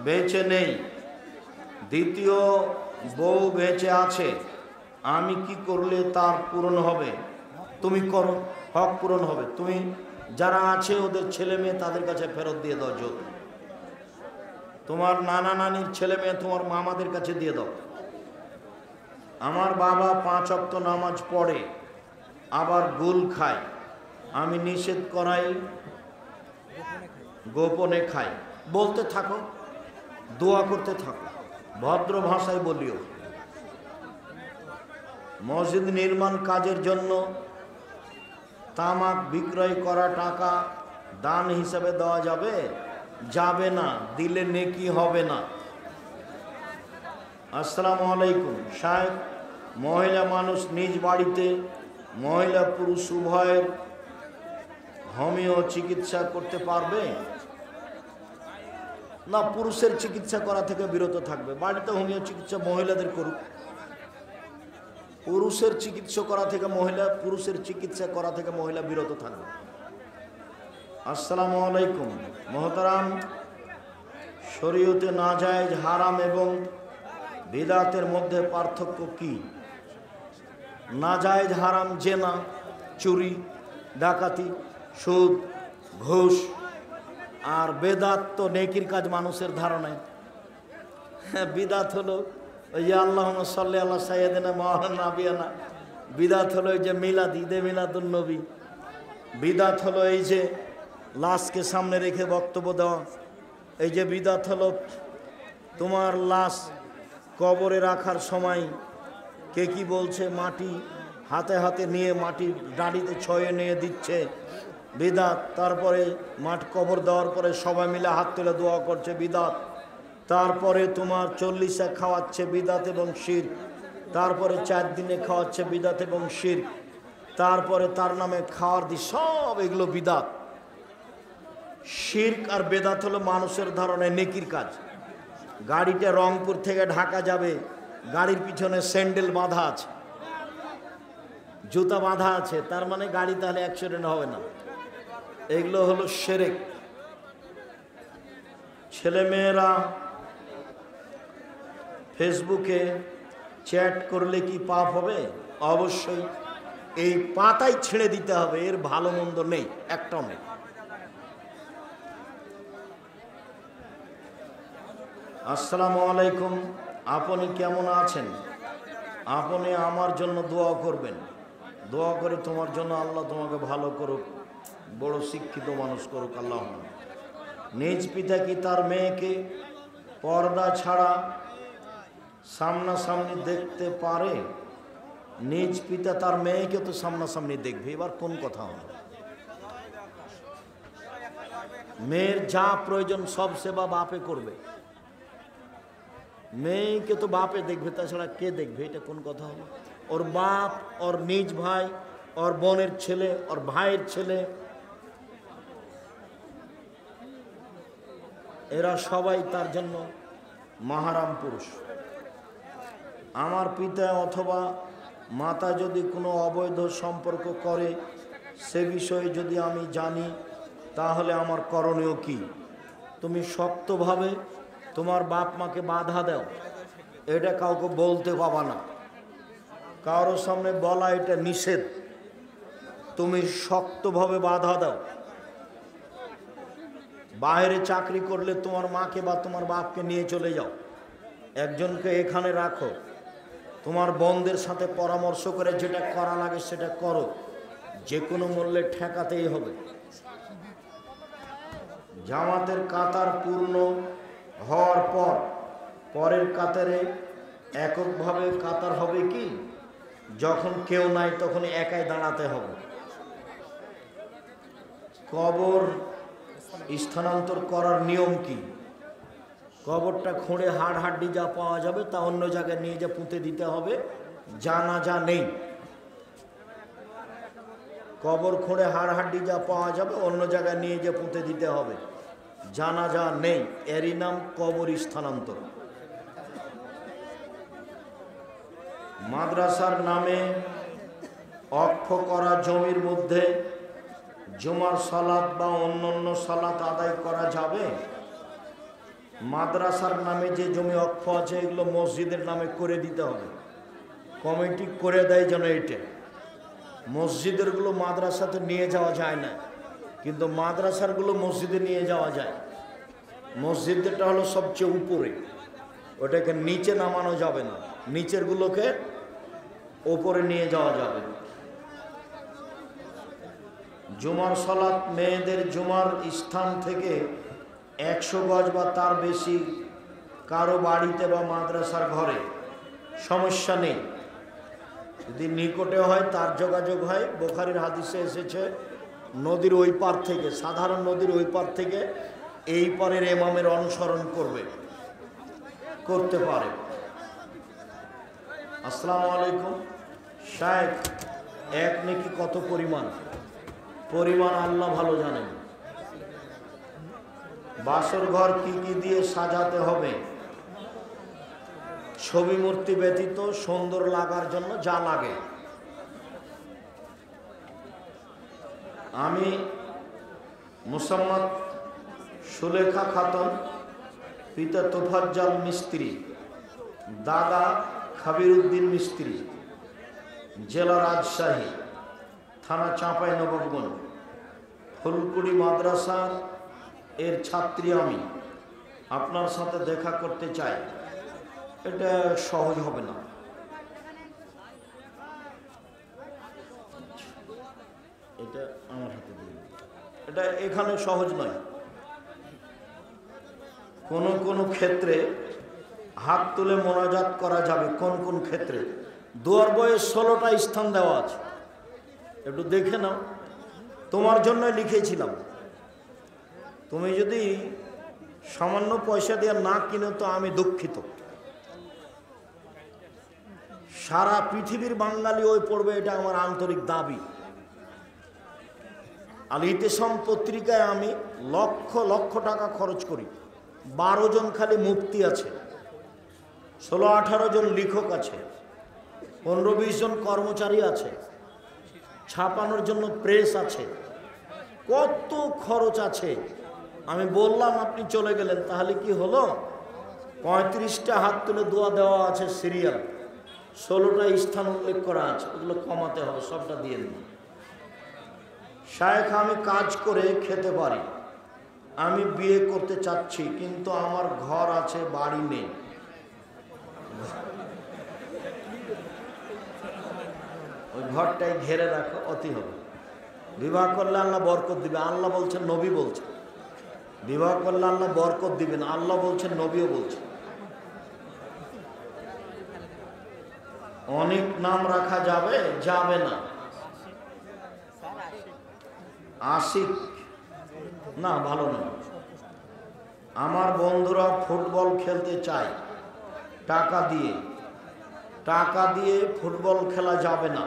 বেঁচে নেই। দ্বিতীয় বউ বেঁচে আছে, আমি কি করলে তার পূরণ হবে? তুমি করো, হক পূরণ হবে। তুমি যারা আছে ওদের ছেলে মেয়ে তাদের কাছে ফেরত দিয়ে দাও যৌতুক। তোমার নানা নানির ছেলে মেয়ে তোমার মামাদের কাছে দিয়ে দাও। আমার বাবা 5 ওয়াক্ত নামাজ পড়ে, আবার গুল খায়, আমি নিষেধ করাই গোপনে খাই। বলতে থাকো, দোয়া করতে থাকো, ভদ্র ভাষায় বলিও। মসজিদ নির্মাণ কাজের জন্য তামাক বিক্রয় করা টাকা দান হিসাবে দেওয়া যাবে? যাবে না, দিলে নেকি হবে না। আসসালামু আলাইকুম সাহেব, মহিলা মানুষ নিজ বাড়িতে মহিলা পুরুষ উভয়ের হোমিও চিকিৎসা করতে পারবে না? পুরুষের চিকিৎসা করা থেকে বিরত থাকবে। বাড়িতে হোমিও চিকিৎসা মহিলাদের করুক। পুরুষের চিকিৎসা করা থেকে মহিলা বিরত থাকবে। আসসালামু আলাইকুম মোহতারাম, শরীয়তে নাজায়েজ হারাম এবং বিদআতের মধ্যে পার্থক্য কি? নাজায়েজ হারাম জেনা, চুরি, ডাকাতি, সুদ, ঘুষ। আর বেদাত তো নেকির কাজ মানুষের ধারণায়। বিদাত হলো ওই যে আল্লাহুম্মা সাল্লি আলা সাইয়্যিদিনা মাওলানা নাবিয়ানা। বিদাত হলো এই যে মিলাদ, ঈদে মিলাদুন নবী। বিদাত হলো এই যে লাশকে সামনে রেখে বক্তব্য দেওয়া। এই যে বিদাত হলো তোমার লাশ কবরে রাখার সময় কে কি বলছে, মাটি হাতে হাতে নিয়ে মাটি দাঁড়িতে ছয়ে নিয়ে দিচ্ছে, বিদাত। তারপরে মাঠ কবর দেওয়ার পরে সবাই মিলে হাত তুলে দোয়া করছে, বিদাত। তারপরে তোমার 40 খাওয়াচ্ছে, বিদাত এবং শিরক। তারপরে 4 দিনে খাওয়াচ্ছে, বিদাত এবং শিরক। তারপরে তার নামে খাওয়ার দি, সব এগুলো বিদাত। শিরক আর বেদাত হলো মানুষের ধারণায় নেকির কাজ। গাড়িটা রংপুর থেকে ঢাকা যাবে, গাড়ির পিছনে স্যান্ডেল বাঁধা আছে, জুতা বাঁধা আছে, তার মানে গাড়ি তাহলে অ্যাক্সিডেন্ট হবে না। এগুলো হলো শিরক। ছেলেমেয়েরা ফেসবুকে চ্যাট করলে কি পাপ হবে? অবশ্যই। এই পাতাই ছেড়ে দিতে হবে, এর ভালো মন্দ নেই, একটাও নেই। আসসালামু আলাইকুম, আপনি কেমন আছেন? আপনি আমার জন্য দোয়া করবেন। দোয়া করে তোমার জন্য আল্লাহ তোমাকে ভালো করুক, বড় শিক্ষিত মানুষ করুক আল্লাহ। নিজ পিতা কি তার মেয়েকে পর্দা ছাড়া সামনাসামনি দেখতে পারে? নিজ পিতা তার মেয়েকে তো সামনাসামনি দেখবে, এবার কোন কথা হলো? মেয়ের যা প্রয়োজন সব সেবা বাপে করবে, মেয়েকে তো বাপে দেখবে, তাছাড়া কে দেখবে? এটা কোন কথা হলো? ওর বাপ, ওর নিজ ভাই, ওর বোনের ছেলে, ওর ভাইয়ের ছেলে, এরা সবাই তার জন্য মাহারাম পুরুষ। আমার পিতা অথবা মাতা যদি কোনো অবৈধ সম্পর্ক করে, সে বিষয়ে যদি আমি জানি, তাহলে আমার করণীয় কি? তুমি শক্তভাবে তোমার বাপ মাকে বাধা দাও, এটা কাউকে বলতে পাবা না, কারোর সামনে বলা এটা নিষেধ। তুমি শক্তভাবে বাধা দাও। বাইরে চাকরি করলে তোমার মাকে বা তোমার বাপকে নিয়ে চলে যাও, একজনকে এখানে রাখো, তোমার বোনদের সাথে পরামর্শ করে যেটা করা লাগে সেটা করো, যে কোনো মূল্যে ঠেকাতেই হবে। জামাতের কাতার পূর্ণ হওয়ার পর পরের কাতারে এককভাবে কাতার হবে কি? যখন কেউ নাই তখন একাই দাঁড়াতে হবে। কবর স্থানান্তর করার নিয়ম কি? কবরটা খুঁড়ে হাড় হাড্ডি যা পাওয়া যাবে তা অন্য জায়গায় নিয়ে যা পুঁতে দিতে হবে, জানাজা নেই। কবর খুঁড়ে হাড় হাড্ডি যা পাওয়া যাবে অন্য জায়গায় নিয়ে যে পুঁতে দিতে হবে, জানাজা নেই। এরই নাম কবর স্থানান্তর। মাদ্রাসার নামে অক্ষ করা জমির মধ্যে জুমার সালাত বা অন্যান্য সালাত আদায় করা যাবে? মাদ্রাসার নামে যে জমি অক্ষ আছে এগুলো মসজিদের নামে করে দিতে হবে, কমিটি করে দেয় যেন। এটা মসজিদেরগুলো মাদ্রাসাতে নিয়ে যাওয়া যায় না, কিন্তু মাদ্রাসারগুলো মসজিদে নিয়ে যাওয়া যায়। মসজিদটা হলো সবচেয়ে উপরে, ওটাকে নিচে নামানো যাবে না, নিচেরগুলোকে ওপরে নিয়ে যাওয়া যাবে। জুমার সালাত মেয়েদের জুমার স্থান থেকে 100 গজ বা তার বেশি কারো বাড়িতে বা মাদ্রাসার ঘরে সমস্যা নেই, যদি নিকটে হয় তার যোগাযোগ হয়। বুখারীর হাদিসে এসেছে নদীর ওই পার থেকে, সাধারণ নদীর ওই পার থেকে এই পারের ইমামের অনুসরণ করতে পারে। আসসালামু আলাইকুম শায়েখ, এক নেকি কত পরিমাণ আল্লাহ ভালো জানেন। বাসর ঘর কি কি দিয়ে সাজাতে হবে? ছবি মূর্তি ব্যতীত সুন্দর লাগার জন্য যা লাগে। আমি মুসাম্মদ সুলেখা খাতুন, পিতা তোফাজ্জল মিস্ত্রি, দাদা খাবির উদ্দিন মিস্ত্রি, জেলা রাজশাহী, থানা চাঁপাইনবাবগঞ্জ, ফুলকুড়ি মাদ্রাসা এর ছাত্রী আমি আপনার সাথে দেখা করতে চাই। এটা সহজ হবে না। এটা আমার হাতে দিন, এটা এখানে সহজ নয়। কোন ক্ষেত্রে হাত তুলে মোনাজাত করা যাবে, কোন ক্ষেত্রে। দুয়ার বয়ে 16টা স্থান দেওয়া আছে, একটু দেখে নাও। তোমার জন্য লিখেছিলাম, তুমি যদি সামান্য পয়সা দিয়ে না কিনো তো আমি দুঃখিত। সারা পৃথিবীর বাঙালি ওই পড়বে, এটা আমার আন্তরিক দাবি। আল ইতিসাম পত্রিকায় আমি লক্ষ লক্ষ টাকা খরচ করি। 12 জন খালি মুফতি আছে, 16-18 জন লেখক আছে, 15-20 জন কর্মচারী আছে, ছাপানোর জন্য প্রেস আছে, কত খরচ আছে। আমি বললাম, আপনি চলে গেলেন, তাহলে কি হলো? 35টা হাত তুলে দোয়া দেওয়া আছে সিরিয়াল, 16টা স্থান উল্লেখ করা আছে, ওগুলো কমাতে হবে, সবটা দিয়ে দিন। শায়েখ, আমি কাজ করে খেতে পারি, আমি বিয়ে করতে চাচ্ছি, কিন্তু আমার ঘর আছে, বাড়ি নেই। ওই ঘরটাই ঘেরে রাখো, অতি হবে। বিবাহ করলে আল্লাহ বরকত দিবে, আল্লাহ বলছেন, নবী বলছেন। বিবাহ করলে আল্লাহ বরকত দিবেন, আল্লাহ বলছেন, নবীও বলছেন। অনেক নাম রাখা যাবে না। আশিক না, ভালো না। আমার বন্ধুরা ফুটবল খেলতে চায়, টাকা দিয়ে ফুটবল খেলা যাবে না,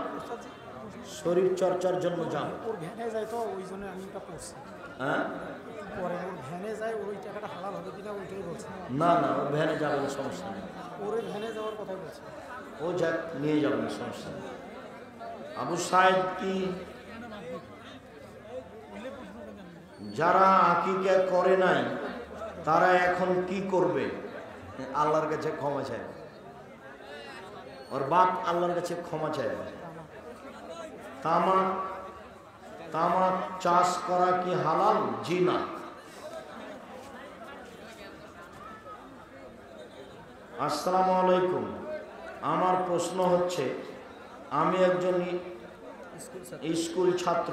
শরীর চর্চার জন্য যাবে। ওর ভ্যানে যায় তো ওই জন্য আমি এটা করছি। হ্যাঁ, পরে ওর ভ্যানে যায়, ওই টাকাটা হালাল হবে কিনা ওইটাই বলছে। না ও ভ্যানে যাবে না, সমস্যা নেই। ওর ভ্যানে যাওয়ার কথাই বলছে। ও যাক, নিয়ে যাবেন, সমস্যা নেই। আবু সাইদ কি যারা আকিকা করে নাই তারা এখন কি করবে? আল্লাহর কাছে ক্ষমা চাইবে, ওর বাপ আল্লাহর কাছে ক্ষমা চাইবে। তামাক চাষ করা কি হালাল? জি না। আসসালামু আলাইকুম, আমার প্রশ্ন হচ্ছে, আমি একজন স্কুল ছাত্র,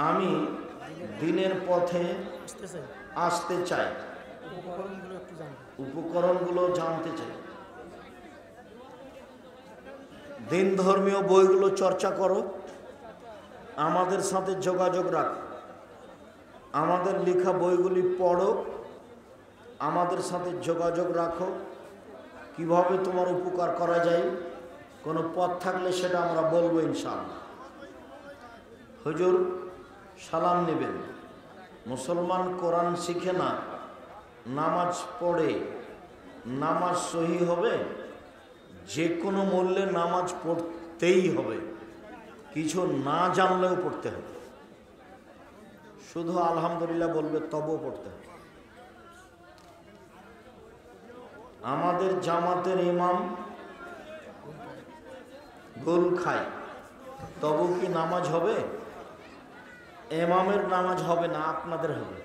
আমি দিনের পথে আসতে চাই, উপকরণগুলো জানতে চাই। দিন ধর্মীয় বইগুলো চর্চা করো, আমাদের সাথে যোগাযোগ রাখো, আমাদের লেখা বইগুলি পড়ো, আমাদের সাথে যোগাযোগ রাখো। কিভাবে তোমার উপকার করা যায়, কোনো পথ থাকলে সেটা আমরা বলবো ইনশাআল্লাহ। হুজুর, সালাম নেবেন। মুসলমান কোরআন শিখে না, নামাজ পড়ে নামাজ সহি হবে? যে কোনো মূল্যে নামাজ পড়তেই হবে, কিছু না জানলেও পড়তে হবে। শুধু আলহামদুলিল্লাহ বলবে তবুও পড়তে হবে। আমাদের জামাতের ইমাম গোল খায়, তবু কি নামাজ হবে? ইমামের নামাজ হবে না, আপনাদের হবে।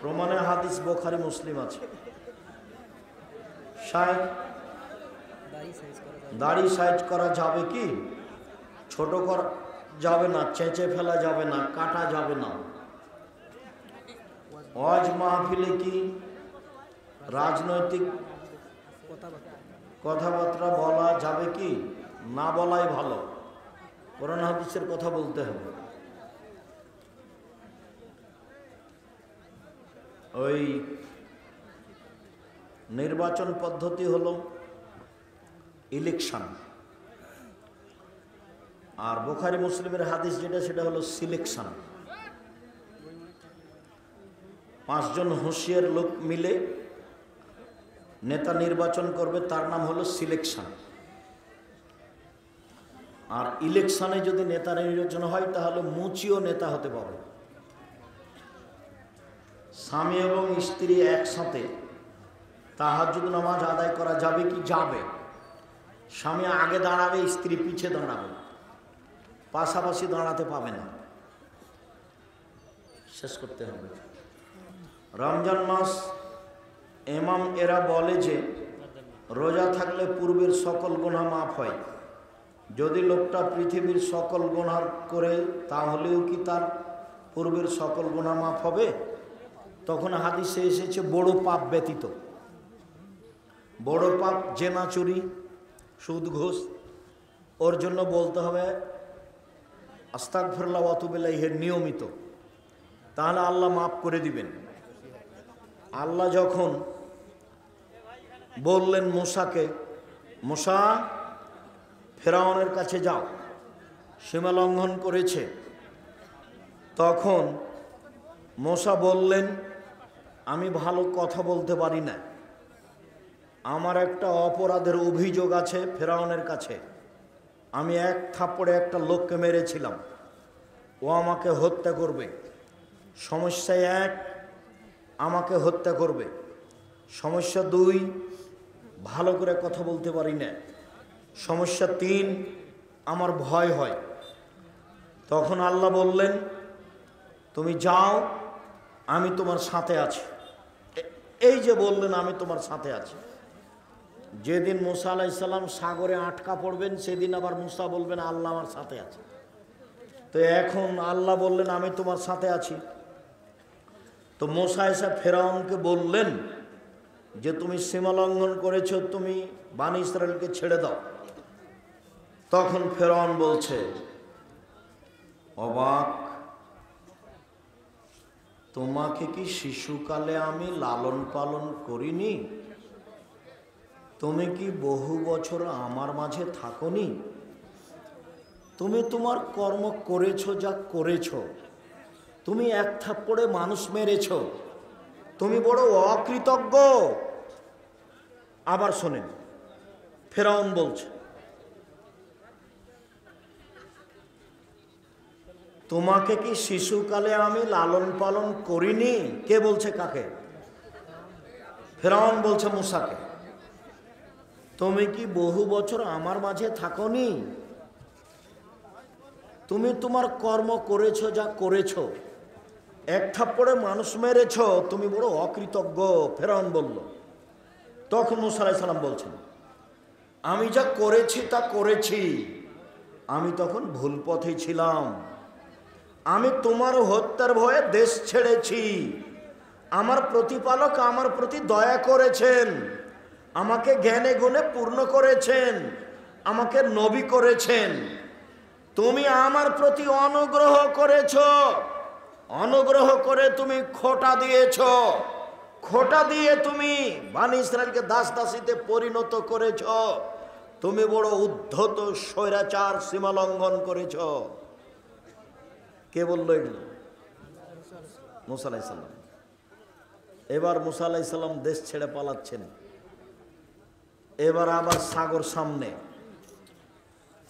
প্রমাণে হাদিস বুখারী মুসলিম আছে। দাড়ি সাইজ করা যাবে কি? ছোট করা যাবে না, চেঁচে ফেলা যাবে না, কাটা যাবে না। ওয়াজ মাহফিলে কি রাজনৈতিক কথাবার্তা বলা যাবে কি? না বলাই ভালো। কোরআন হাদিসের কথা বলতে হবে। ওই নির্বাচন পদ্ধতি হলো ইলেকশন, আর বুখারী মুসলিমের হাদিস যেটা সেটা হলো সিলেকশন। 5 জন হুঁশিয়ার লোক মিলে নেতা নির্বাচন করবে, তার নাম হলো সিলেকশন। আর ইলেকশনে যদি নেতা নির্বাচন হয় তাহলে মুচিও নেতা হতে পারে। স্বামী এবং স্ত্রী একসাথে তাহাজ্জুদ নামাজ আদায় করা যাবে কি? যাবে। স্বামী আগে দাঁড়াবে, স্ত্রী পিছে দাঁড়াবে, পাশাপাশি দাঁড়াতে পাবে না। শেষ করতে হবে। রমজান মাস ইমাম এরা বলে যে রোজা থাকলে পূর্বের সকল গুনাহ মাফ হয়। যদি লোকটা পৃথিবীর সকল গুনাহ করে তাহলেও কি তার পূর্বের সকল গুনাহ মাফ হবে? তখন হাদিসে এসেছে বড় পাপ ব্যতীত। বড় পাপ জেনা, চুরি, সুদ, ঘুষ, ওর জন্য বলতে হবে আস্তাগফিরুল্লাহ ওয়া আতুবু ইলাইহি নিয়মিত, তাহলে আল্লাহ মাফ করে দিবেন। আল্লাহ যখন বললেন মুসাকে, মুসা ফেরাউনের কাছে যাও, সীমা লঙ্ঘন করেছে, তখন মুসা বললেন আমি ভালো কথা বলতে পারি না, আমার একটা অপরাধের অভিযোগ আছে ফেরাউনের কাছে। আমি এক থাপ্পড়ে একটা লোককে মেরেছিলাম, ও আমাকে হত্যা করবে। সমস্যা 1, আমাকে হত্যা করবে। সমস্যা 2, ভালো করে কথা বলতে পারি না। সমস্যা 3, আমার ভয় হয়। তখন আল্লাহ বললেন তুমি যাও, আমি তোমার সাথে আছি। এই যে বললেন আমি তোমার সাথে আছি। যেদিন মুসা আলাইহিস সালাম সাগরে আটকা পড়বেন সেদিন আবার মুসা বলবেন আল্লাহ আমার সাথে আছে। তো এখন আল্লাহ বললেন আমি তোমার সাথে আছি। তো মুসা এসে ফেরাউনকে বললেন যে তুমি সীমা লঙ্ঘন করেছো, তুমি বনী ইসরাইলকে ছেড়ে দাও। তখন ফেরাউন বলছে অবাক, তোমাকে কি শিশুকালে আমি লালন পালন করিনি? তুমি কি বহু বছর আমার মাঝে থাকোনি? তুমি তোমার কর্ম করেছো যা করেছো, তুমি এক থাপ্পড়ে মানুষ মেরেছো, তুমি বড় অকৃতজ্ঞ। আবার শোনেন, ফেরাউন বলছে তোমাকে কি শিশুকালে আমি লালন পালন করিনি? কে বলছে কাকে? ফেরাউন বলছে মুসাকে। তুমি কি বহু বছর আমার মাঝে থাকোনি? তুমি তোমার কর্ম করেছো যা করেছো, এক থাপ্পড়ে মানুষ মেরেছো, তুমি বড় অকৃতজ্ঞ। ফেরাউন বলল। তখন মুসা আলাইহিস সালাম বলছেন আমি যা করেছি তা করেছি, আমি তখন ভুল পথে ছিলাম। আমি তোমার হত্যার ভয়ে দেশ ছেড়েছি। আমার প্রতিপালক আমার প্রতি দয়া করেছেন, আমাকে জ্ঞানে গুণে পূর্ণ করেছেন, আমাকে নবী করেছেন। তুমি আমার প্রতি অনুগ্রহ করেছো, অনুগ্রহ করে তুমি খোঁটা দিয়েছো, খোঁটা দিয়ে তুমি বনী ইসরাইলকে দাস দাসীতে পরিণত করেছো। তুমি বড় উদ্ধত স্বৈরাচার, সীমা লঙ্ঘন করেছো। কে বললো এগুলো? মুসা আলাইহিস সালাম। এবার মুসা আলাইহিস সালাম দেশ ছেড়ে পালাচ্ছেন। এবার আবার সাগর সামনে।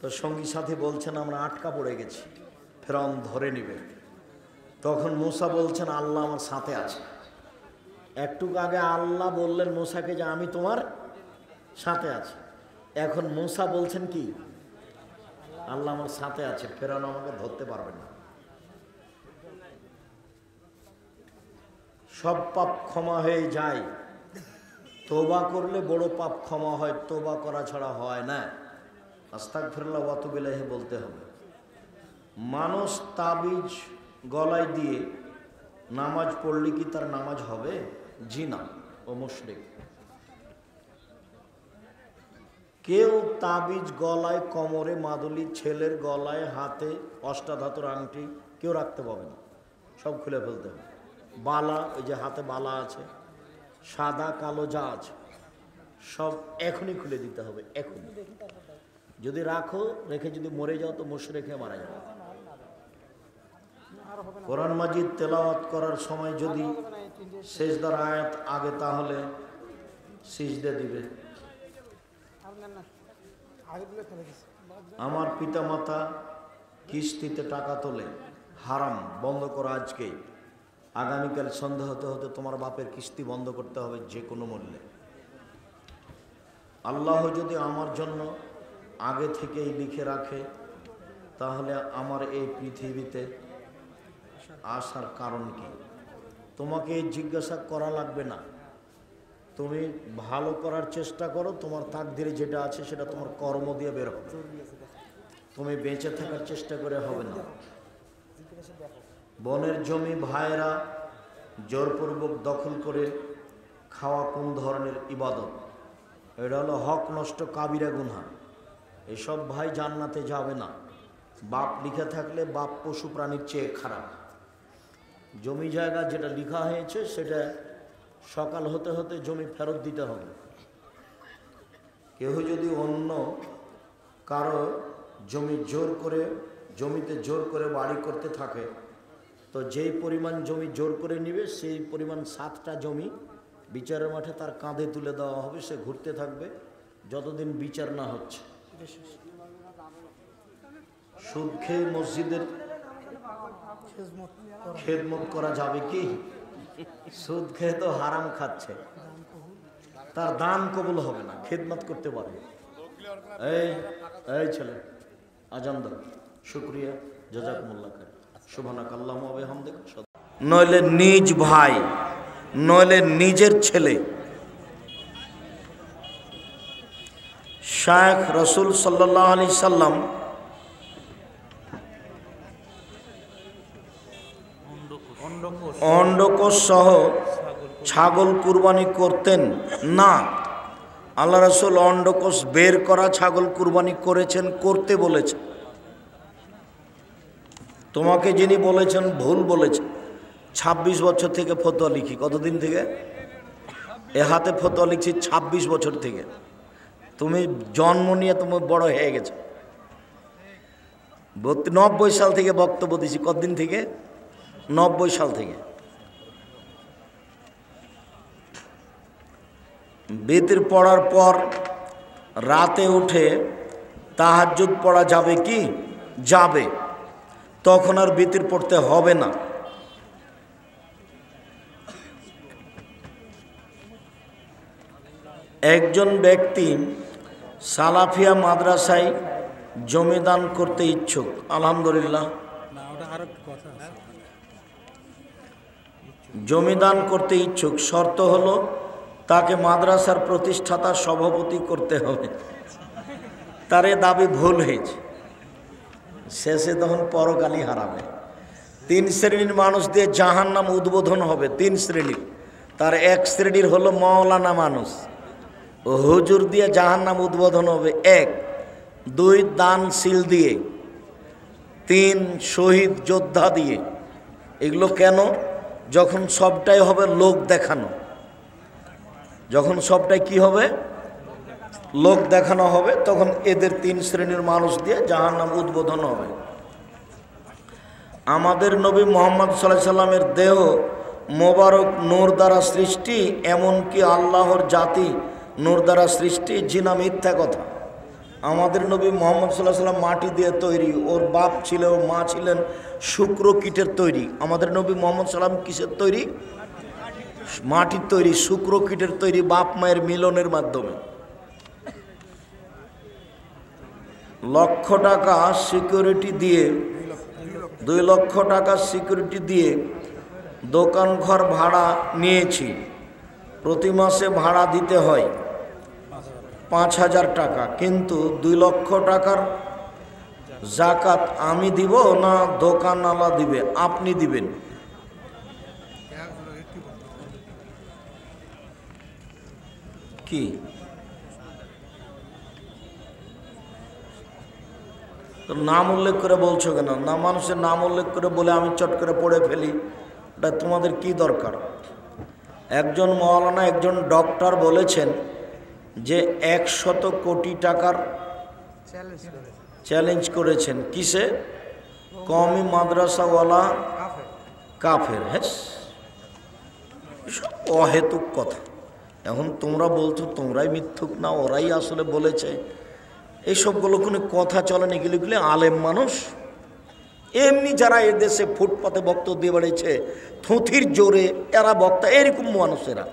তো সঙ্গী সাথী বলছেন আমরা আটকা পড়ে গেছি, ফেরাউন ধরে নিবে। তখন মুসা বলছেন আল্লাহ আমার সাথে আছে। একটু আগে আল্লাহ বললেন মুসাকে যে আমি তোমার সাথে আছি, এখন মুসা বলছেন কি আল্লাহ আমার সাথে আছে, ফেরাউন আমাকে ধরতে পারবে না। সব পাপ ক্ষমা হয়ে যায়, তোবা করলে বড় পাপ ক্ষমা হয়, তোবা করা ছাড়া হয় না। আস্তাগফিরুল্লাহ ওয়া আতুবু ইলাইহি বলতে হবে। মানুষ তাবিজ গলায় দিয়ে নামাজ পড়লে কি তার নামাজ হবে? জি না, ও মুশরিক। কেউ তাবিজ গলায়, কোমরে মাদুলি, ছেলের গলায়, হাতে অষ্টাধাতুর আংটি কেউ রাখতে পাবে না, সব খুলে ফেলতে হবে। বালা, ওই যে হাতে বালা আছে, সাদা কালো যা আছে সব এখনই খুলে দিতে হবে, এখনই। যদি রাখো, রেখে যদি মরে যাও তো মুশরিকে মারা যাবে। কোরআন মাজিদ তেলাওয়াত করার সময় যদি সিজদার আয়াত আগে, তাহলে সিজদা দিবে। আমার পিতামাতা কিস্তিতে টাকা তোলে, হারাম, বন্ধ করা আজকেই। আগামীকাল সন্ধ্যা হতে হতে তোমার বাপের কিস্তি বন্ধ করতে হবে যে কোনো মূল্যে। আল্লাহ যদি আমার জন্য আগে থেকেই লিখে রাখে, তাহলে আমার এই পৃথিবীতে আসার কারণ কি? তোমাকে জিজ্ঞাসা করা লাগবে না। তুমি ভালো করার চেষ্টা করো, তোমার তাকদিরে যেটা আছে সেটা তোমার কর্ম দিয়ে বের হবে। তুমি বেঁচে থাকার চেষ্টা করে হবে না। বনের জমি ভাইরা জোরপূর্বক দখল করে খাওয়া কোন ধরনের ইবাদত? এটা হলো হক নষ্ট, কাবিরা গুনাহ। এসব ভাই জান্নাতে যাবে না। বাপ লিখে থাকলে বাপ পশু প্রাণীর চেয়ে খারাপ। জমি জায়গা যেটা লেখা হয়েছে সেটা সকাল হতে হতে জমি ফেরত দিতে হবে। কেউ যদি অন্য কারো জমিতে জোর করে বাড়ি করতে থাকে, তো যেই পরিমাণ জমি জোর করে নিবে সেই পরিমাণ 7টা জমি বিচারের মাঠে তার কাঁধে তুলে দেওয়া হবে। সে ঘুরতে থাকবে যতদিন বিচার না হচ্ছে। সুদ খেয়ে মসজিদের খেদমত করা যাবে কি? সুদ খেয়ে তো হারাম খাচ্ছে, তার দান কবুল হবে না। খেদমত করতে পারে। এই ছেলে, আজান দাও। শুকরিয়া, জাযাকুমুল্লাহ খাইর, সুবহানাকাল্লাহুম্মা ওয়া বিহামদিকা। নইলে নিজ ভাই, নইলে নিজের ছেলে। শায়খ রসুল সাল্লাল্লাহু আলাইহি সাল্লাম অন্ডকোষ সহ ছাগল কুরবানি করতেন না। আল্লাহ রসুল অন্ডকোষ বের করা ছাগল কুরবানি করেছেন, করতে বলেছেন। তোমাকে যিনি বলেছেন ভুল বলেছেন। 26 বছর থেকে ফতোয়া লিখি। কতদিন থেকে? এ হাতে ফতোয়া লিখছি 26 বছর থেকে। তুমি জন্ম নিয়ে তুমি বড় হয়ে গেছো। 90 সাল থেকে বক্তব্য দিছি। কতদিন থেকে? 90 সাল থেকে। বিতির পড়ার পর রাতে উঠে তাহাজ্জুদ পড়া যাবে কি? যাবে। তখন আর বিতির পড়তে হবে না। একজন ব্যক্তি সালাফিয়া মাদ্রাসায় জমিদান করতে ইচ্ছুক। আলহামদুলিল্লাহ। জমিদান করতে ইচ্ছুক, শর্ত হলো তাকে মাদ্রাসার প্রতিষ্ঠাতা সভাপতি করতে হবে। তার এ দাবি ভুল হয়েছে, শেষে তখন পরকালই হারাবে। 3 শ্রেণীর মানুষ দিয়ে জাহান্নাম উদ্বোধন হবে। 3 শ্রেণীর। তার 1 শ্রেণীর হলো মাওলানা মানুষ, হুজুর দিয়ে জাহান্নাম উদ্বোধন হবে। 1, 2 দানশীল দিয়ে, 3 শহীদ যোদ্ধা দিয়ে। এগুলো কেন? যখন সবটাই হবে লোক দেখানো, যখন সবটাই কি হবে? লোক দেখানো হবে, তখন এদের 3 শ্রেণীর মানুষ দিয়ে জাহান্নাম উদ্বোধন হবে। আমাদের নবী মুহাম্মদ সাল্লাল্লাহু আলাইহি সাল্লামের দেহ মোবারক নূর দ্বারা সৃষ্টি, এমনকি আল্লাহর জাতি নূর দ্বারা সৃষ্টি, জিনা মিথ্যা কথা। আমাদের নবী মুহাম্মদ সাল্লাল্লাহু আলাইহি সাল্লাম মাটি দিয়ে তৈরি। ওর বাপ ছিল, ওর মা ছিলেন শুক্র কীটের তৈরি। আমাদের নবী মুহাম্মদ সাল্লাল্লাহু আলাইহি সাল্লাম কিসের তৈরি? মাটির তৈরি, শুক্রকীটের তৈরি, বাপ মায়ের মিলনের মাধ্যমে। লক্ষ টাকা সিকিউরিটি দিয়ে, 2 লক্ষ টাকা সিকিউরিটি দিয়ে দোকান ঘর ভাড়া নিয়েছি। প্রতি মাসে ভাড়া দিতে হয় 5,000 টাকা, কিন্তু 2 লক্ষ টাকার জাকাত আমি দিব না দোকানওয়ালা দিবে? আপনি দিবেন। কি তো নাম উল্লেখ করে বলছো কেন? না, মানুষের নাম উল্লেখ করে বলে আমি চট করে পড়ে ফেলি, এটা তোমাদের কি দরকার? একজন মাওলানা, একজন ডক্টর বলেছেন যে 100 কোটি টাকার চ্যালেঞ্জ করেছেন। কিসে? কওমি মাদ্রাসাওয়ালা কাফের। হ্যাঁ, এসব অহেতুক কথা। এখন তোমরা বলছো তোমরাই মিথ্যুক, না ওরাই আসলে বলেছে। এইসবগুলো কোনো কথা চলে না। এগুলি আলেম মানুষ, এমনি যারা এদেশে ফুটপাতে বক্তব্য দিয়ে বেড়েছে থুথির জোরে, এরা বক্তা, এরকম মানুষেরা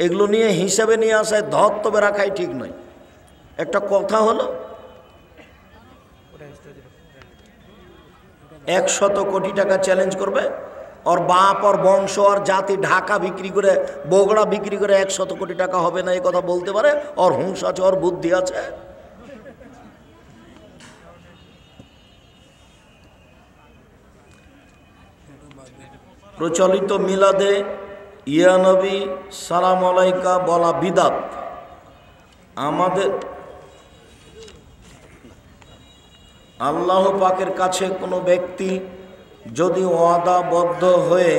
এগুলো নিয়ে হিসাবে নিয়ে আসায় ধর্তবে রাখাই ঠিক নয়। একটা কথা হলো 100 কোটি টাকা চ্যালেঞ্জ করবে, ওর বাপ ওর বংশ আর জাতি ঢাকা বিক্রি করে, বগুড়া বিক্রি করে 100 কোটি টাকা হবে না, এই কথা বলতে পারে? ওর হুঁশ আছে, ওর বুদ্ধি আছে? প্রচলিত মিলাদে ইয়া নবী সালাম আলাইকা বলা বিদাত। আমাদের আল্লাহ পাকের কাছে কোনো ব্যক্তি যদি ওয়াদাবদ্ধ হয়ে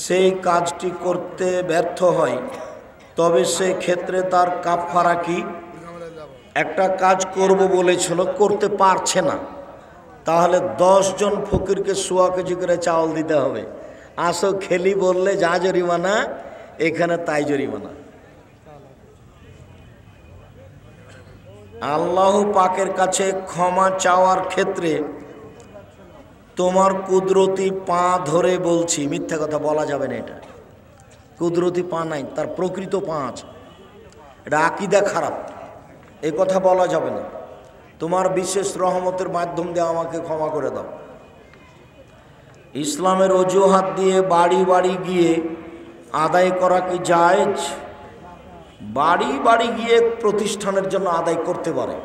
সেই কাজটি করতে ব্যর্থ হয়, তবে সে ক্ষেত্রে তার কাফারা কি? একটা কাজ করব বলেছিল, করতে পারছে না, তাহলে 10 জন ফকিরকে 100 কেজি করে চাউল দিতে হবে। আসো খেলি বললে যা জরিমানা, এখানে তাই জরিমানা। আল্লাহ পাকের কাছে ক্ষমা চাওয়ার ক্ষেত্রে তোমার কুদরতি পা ধরে বলছি, মিথ্যা কথা বলা যাবে না। এটা কুদরতি পা নাই, তার প্রকৃত পা আছে। এটা আকীদা খারাপ, এ কথা বলা যাবে না। তোমার বিশেষ রহমতের মাধ্যম দিয়ে আমাকে ক্ষমা করে দাও। ইসলামের অজুহাত দিয়ে বাড়ি বাড়ি গিয়ে আদায় করা কি জায়েজ? বাড়ি বাড়ি গিয়ে প্রতিষ্ঠানের জন্য আদায় করতে পারে,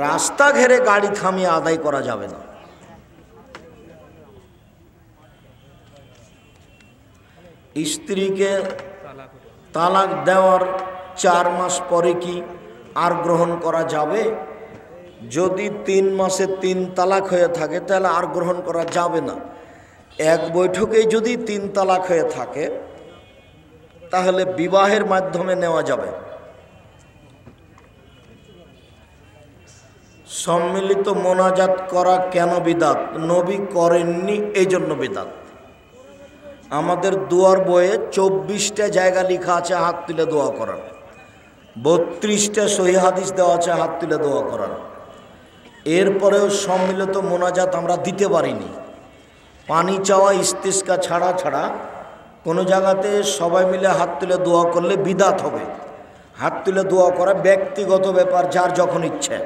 রাস্তা ঘেরে গাড়ি থামিয়ে আদায় করা যাবে না। স্ত্রীকে তালাক দেওয়ার 4 মাস পরে কি আর গ্রহণ করা যাবে? যদি 3 মাসে 3 তালাক হয়ে থাকে তাহলে আর গ্রহণ করা যাবে না। এক বৈঠকেই যদি 3 তালাক হয়ে থাকে তাহলে বিবাহের মাধ্যমে নেওয়া যাবে। সম্মিলিত মোনাজাত করা কেন বিদাত? নবী করেননি, এই জন্য বিদাত। আমাদের দুয়ার বইয়ে 24টা জায়গা লেখা আছে হাত তুলে দোয়া করার, 32টা সহিহ হাদিস দেওয়া আছে হাত তুলে দোয়া করার। এরপরেও সম্মিলিত মোনাজাত আমরা দিতে পারিনি। পানি চাওয়া ইস্তিসকা ছাড়া কোনো জায়গাতে সবাই মিলে হাত তুলে দোয়া করলে বিদাত হবে। হাত তুলে দোয়া করা ব্যক্তিগত ব্যাপার, যার যখন ইচ্ছে।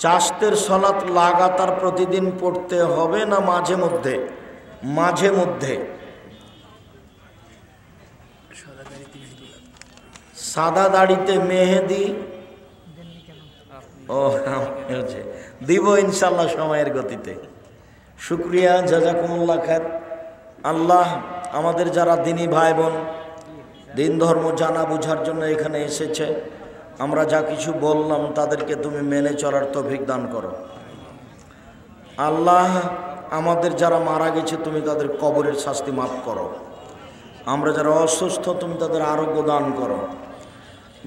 চাষতের সলাত লাগাতার প্রতিদিন পড়তে হবে না মাঝে মধ্যে? মাঝে মধ্যে। সাদা দাড়িতে মেহেদি দিব ইনশাল্লাহ সময়ের গতিতে। শুক্রিয়া, জাযাকুমুল্লাহ খায়ের। আল্লাহ আমাদের যারা দিনী ভাই বোন দিন ধর্ম জানা বুঝার জন্য এখানে এসেছে, আমরা যা কিছু বললাম তাদেরকে তুমি মেনে চলার তৌফিক দান করো। আল্লাহ আমাদের যারা মারা গেছে তুমি তাদের কবরের শাস্তি মাফ করো। আমরা যারা অসুস্থ তুমি তাদের আরোগ্য দান করো।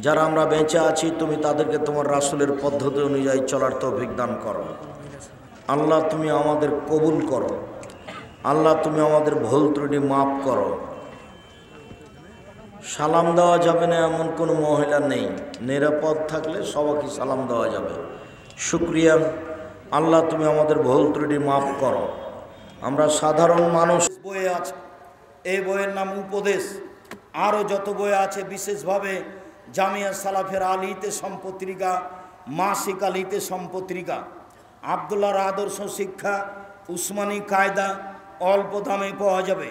যারা আমরা বেঁচে আছি তুমি তাদেরকে তোমার রাসূলের পদ্ধতি অনুযায়ী চলার তৌফিক দান করো। আল্লাহ তুমি আমাদের কবুল করো। আল্লাহ তুমি আমাদের ভুল ত্রুটি মাফ করো। সালাম দেওয়া যাবে না এমন কোনো মহিলা নেই, নিরাপদ থাকলে সবাইকে সালাম দেওয়া যাবে। শুক্রিয়া, আল্লাহ তুমি আমাদের ভুল ত্রুটি মাফ করো। আমরা সাধারণ মানুষ বয়ে আছে, এই বইয়ের নাম উপদেশ। আরও যত বই আছে, বিশেষভাবে জামিয়া সালাফের আলিতে সম্পত্রিকা, মাসিক আলিতে সম্পত্রিকা, আবদুল্লাহর আদর্শ শিক্ষা, উসমানী কায়দা অল্প দামে পাওয়া যাবে।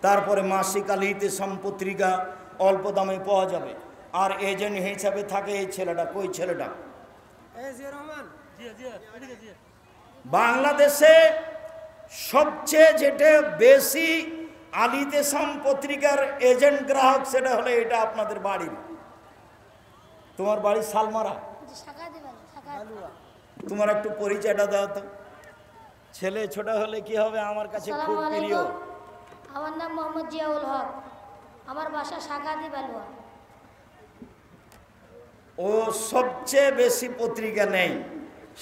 তারপরে মাসিক আলিতে সম্পত্রিকা অল্প দামে পাওয়া যাবে। আর এজেন্ট হিসাবে থাকে এই ছেলেটা। কই ছেলেটা? বাংলাদেশে সবচেয়ে যেটা বেশি আলিতে পত্রিকার এজেন্ট গ্রাহক, সেটা হলো এটা আপনাদের বাড়ির। তোমার বাড়ি সালমারা। তোমার একটু পরিচয়টা দাও তো। ছেলে ছোট হলে কি হবে, আমার কাছে খুব প্রিয়। আমার নাম মোহাম্মদ জিয়াউল হক, আমার বাসা শাকাদি বালুয়া। ও সবচেয়ে বেশি পত্রিকা নেই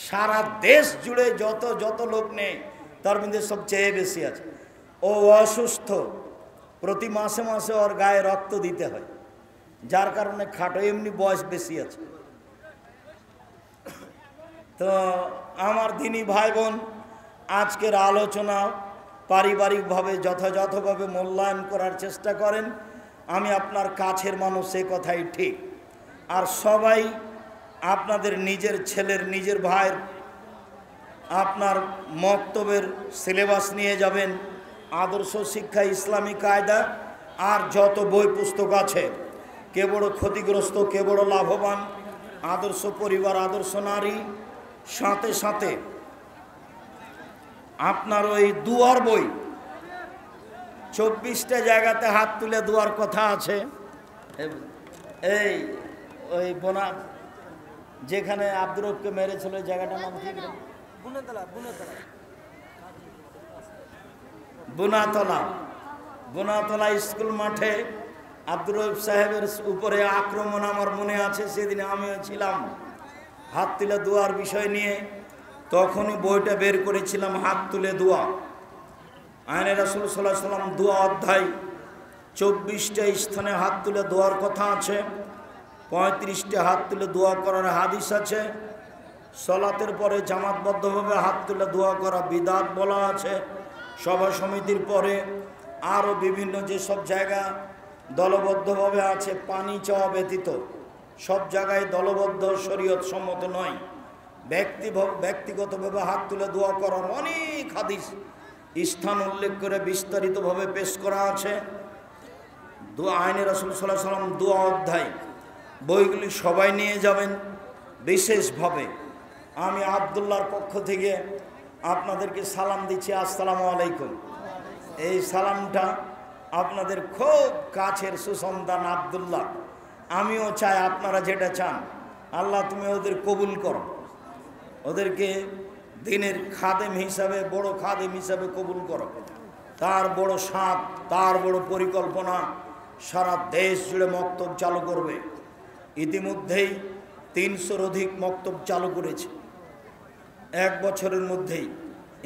সারা দেশ জুড়ে, যত লোক নেই তার মধ্যে সবচেয়ে বেশি আছে। ও অসুস্থ, প্রতি মাসে মাসে ওর গায়ে রক্ত দিতে হয়, যার কারণে খাটো, এমনি বয়স বেশি আছে। তো আমার দিনী ভাই বোন, আজকের আলোচনা পারিবারিকভাবে যথাযথভাবে মূল্যায়ন করার চেষ্টা করেন। আমি আপনার কাছের মানুষ, সে কথাই ঠিক। আর সবাই আপনাদের নিজের ছেলের, নিজের ভাইয়ের আপনার মক্তবের সিলেবাস নিয়ে যাবেন, আদর্শ শিক্ষা, ইসলামী কায়দা, আর যত বই পুস্তক আছে, কে বড় ক্ষতিগ্রস্ত, কে বড় লাভবান, আদর্শ পরিবার, আদর্শ নারী, সাথে সাথে আপনার ওই দুয়ার বই 24টা জায়গাতে হাত তুলে দুয়ার কথা আছে। এই ওই বোনা যেখানে আব্দুর রবকে মেরেছিল, জায়গাটার নাম কি? বুনাতলা স্কুল মাঠে আব্দুর রব সাহেবের উপরে আক্রমণ আমার মনে আছে। সেদিন আমিও ছিলাম, হাত তুলে দোয়ার বিষয় নিয়ে। তখনই বইটা বের করেছিলাম, হাত তুলে দোয়া, আইনে রাসূল সাল্লাল্লাহু আলাইহি ওয়াসাল্লাম দোয়া অধ্যায়। 24টা স্থানে হাত তুলে দোয়ার কথা আছে, 35টা হাত তুলে দোয়া করার হাদিস আছে। সালাতের পরে জামাতবদ্ধভাবে হাত তুলে দোয়া করা বিদআত বলা আছে। সভা সমিতির পরে আরও বিভিন্ন যেসব জায়গা দলবদ্ধভাবে আছে, পানি চাওয়া ব্যতীত সব জায়গায় দলবদ্ধ, শরীয়ত সম্মত নয়। ব্যক্তিগতভাবে হাত তুলে দোয়া করার অনেক হাদিস স্থান উল্লেখ করে বিস্তারিতভাবে পেশ করা আছে। দোয়া, আইনে রাসূল সাল্লাল্লাহু আলাইহি ওয়াসাল্লাম দোয়া অধ্যায়, বইগুলি সবাই নিয়ে যাবেন। বিশেষভাবে আমি আবদুল্লাহর পক্ষ থেকে আপনাদেরকে সালাম দিচ্ছি, আসসালামু আলাইকুম। এই সালামটা আপনাদের খুব কাছের সুসন্তান আবদুল্লাহ। আমিও চাই আপনারা যেটা চান, আল্লাহ তুমি ওদের কবুল করো, ওদেরকে দিনের খাদেম হিসাবে, বড় খাদেম হিসাবে কবুল করো। তার বড় সাধ, তার বড় পরিকল্পনা, সারা দেশ জুড়ে মক্তব চালু করবে। ইতিমধ্যেই 300-র অধিক মক্তব চালু করেছে। 1 বছরের মধ্যেই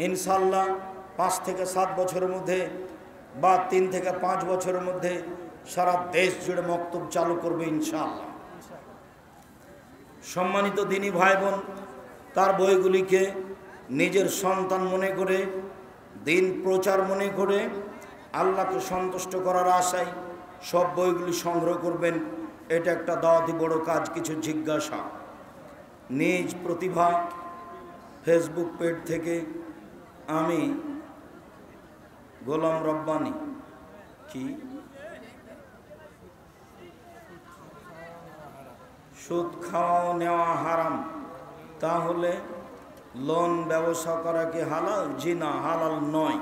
ইনশাল্লাহ 5 থেকে 7 বছরের মধ্যে বা 3 থেকে 5 বছরের মধ্যে সারা দেশ জুড়ে মক্তব চালু করবে ইনশাআল্লাহ। সম্মানিত দিনী ভাই বোন, তার বইগুলিকে নিজের সন্তান মনে করে, দিন প্রচার মনে করে, আল্লাহকে সন্তুষ্ট করার আশায় সব বইগুলি সংগ্রহ করবেন। এটা একটা দাওয়াতি বড় কাজ। কিছু জিজ্ঞাসা, নিজ প্রতিভা ফেসবুক পেজ থেকে আমি গোলাম রব্বানী, কি সুদ খাওয়া নেওয়া হারাম, তাহলে লোন ব্যবসা করা কি হালাল? জি না, হালাল নয়।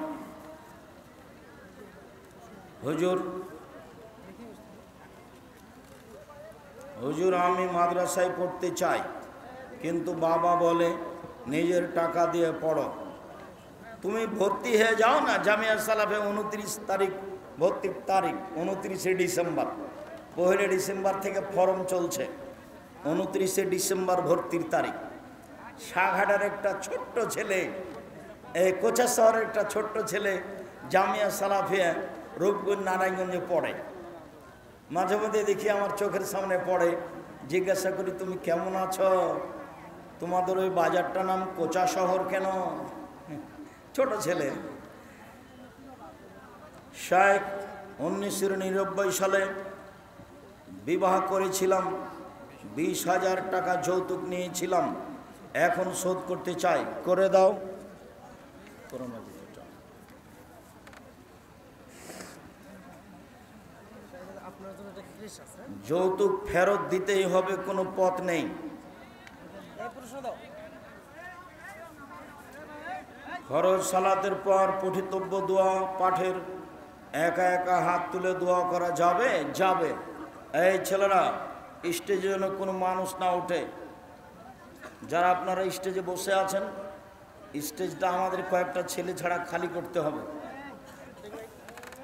হুজুর আমি মাদ্রাসায় পড়তে চাই, কিন্তু বাবা বলে নিজের টাকা দিয়ে পড়ো। তুমি ভর্তি হয়ে যাও না, জামিয়া সালাফে 29 তারিখ ভর্তির তারিখ, 29শে ডিসেম্বর। 1 ডিসেম্বর থেকে ফর্ম চলছে, 29শে ডিসেম্বর ভর্তির তারিখ। শাহঘাটার একটা ছোট্ট ছেলে, এই কোচা শহরের একটা ছোট্ট ছেলে জামিয়া সালাফিয়া রূপগঞ্জ নারায়ণগঞ্জে পড়ে। মাঝে মধ্যে দেখি আমার চোখের সামনে পড়ে, জিজ্ঞাসা করি তুমি কেমন আছো? তোমাদের ওই বাজারটার নাম কোচা শহর কেন? ছোট ছেলে। শায়েখ 1999 সালে বিবাহ করেছিলাম, 20,000 টাকা যৌতুক নিয়েছিলাম, এখন শোধ করতে চাই, করে দাও। যৌতুক ফেরত দিতেই হবে, কোনো পথ নেই। ফরজ সালাতের পর পঠিতব্য দোয়া পাঠের একা একা হাত তুলে দোয়া করা যাবে? যাবে। এই ছেলেরা, স্টেজে যেন কোনো মানুষ না ওঠে। যারা আপনারা স্টেজে বসে আছেন, স্টেজটা আমাদের কয়েকটা ছেলে ছাড়া খালি করতে হবে,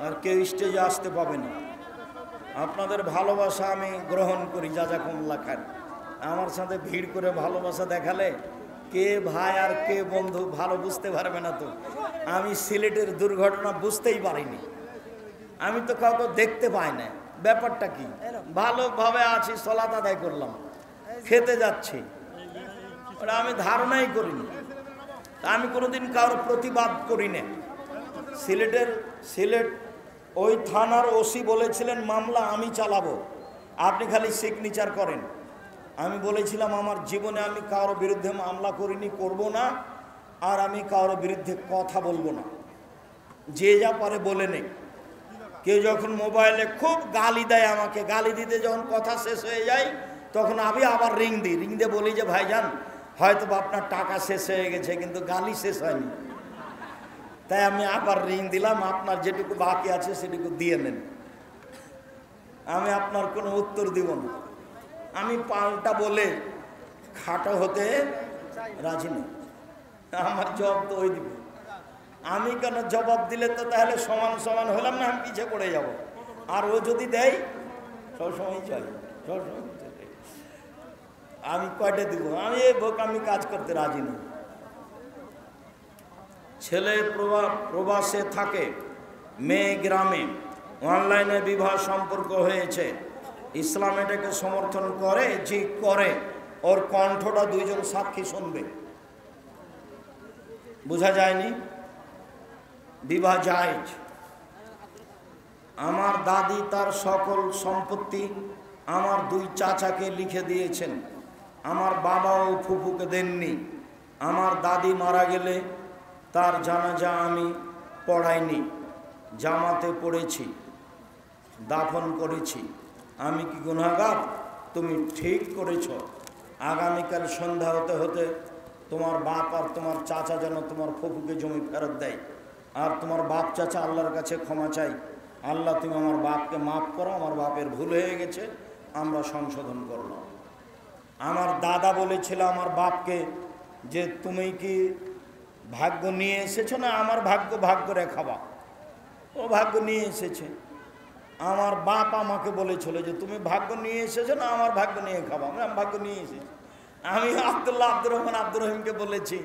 আর কেউ স্টেজে আসতে পাবে না। আপনাদের ভালোবাসা আমি গ্রহণ করি, জাযাকুমুল্লাহ খান। আমার সাথে ভিড় করে ভালোবাসা দেখালে কে ভাই আর কে বন্ধু ভালো বুঝতে পারবে না। তো আমি সিলেটের দুর্ঘটনা বুঝতেই পারিনি, আমি তো কাউকে দেখতে পাই না। ব্যাপারটা কি? ভালোভাবে আছি, সালাত আদায় করলাম, খেতে যাচ্ছি, ওটা আমি ধারণাই করিনি। আমি কোনোদিন কারোর প্রতিবাদ করি না। সিলেট ওই থানার ওসি বলেছিলেন মামলা আমি চালাবো, আপনি খালি সিগনেচার করেন। আমি বলেছিলাম আমার জীবনে আমি কারোর বিরুদ্ধে মামলা করিনি, করব না, আর আমি কারোর বিরুদ্ধে কথা বলবো না। যে যা পারে বলে নেই। কেউ যখন মোবাইলে খুব গালি দেয় আমাকে, গালি দিতে যখন কথা শেষ হয়ে যায় তখন আমি আবার রিং দিয়ে বলি যে ভাইজান হয়তো আপনার টাকা শেষ হয়ে গেছে, কিন্তু গালি শেষ হয়নি। তাই আমি আবার রিং দিলাম, আপনার যেটুকু বাকি আছে সেটুকু দিয়ে নেন, আমি আপনার কোনো উত্তর দিব না। আমি পাল্টা বলে খাটো হতে রাজি নেই, আমার জবাব তো ওই দিবে। আমি কেন জবাব দিলে তো তাহলে সমান সমান হলাম না, আমি পিছিয়ে পড়ে যাব। আর ও যদি দেয় সবসময় চাই, সবসময় আমি কয়টা দিব? আমি এই বোকামি কাজ করতে রাজি নেই। ছেলে প্রবাসে থাকে, মেয়ে গ্রামে, অনলাইনে বিবাহ সম্পর্ক হয়েছে, ইসলাম এটাকে সমর্থন করে? জি করে। ওর কণ্ঠটা দুইজন সাক্ষী শুনবে, বোঝা যায়নি? বিবাহ জায়েজ। আমার দাদি তার সকল সম্পত্তি আমার দুই চাচাকে লিখে দিয়েছেন, আমার বাবা ও ফুফুকে দেননি। আমার দাদি মারা গেলে তার জানাজা আমি পড়াইনি, জামাতে পড়েছি, দাফন করেছি। আমি কি গুনাহগার? তুমি ঠিক করেছ। আগামীকাল সন্ধ্যা হতে হতে তোমার বাপ আর তোমার চাচা যেন তোমার ফুফুকে জমি ফেরত দেয়, আর তোমার বাপ চাচা আল্লাহর কাছে ক্ষমা চাই, আল্লাহ তুমি আমার বাপকে মাফ করো, আমার বাপের ভুল হয়ে গেছে, আমরা সংশোধন করলাম। আমার দাদা বলেছিল আমার বাপকে যে তুমি কি ভাগ্য নিয়ে এসেছো না আমার ভাগ্য রেখাবা? ও ভাগ্য নিয়ে এসেছে। আমার বাপ আমাকে বলেছিল যে তুমি ভাগ্য নিয়ে এসেছো না আমার ভাগ্য নিয়ে খাবা? আমি ভাগ্য নিয়ে এসেছি। আমি আব্দুর রহিমকে বলেছি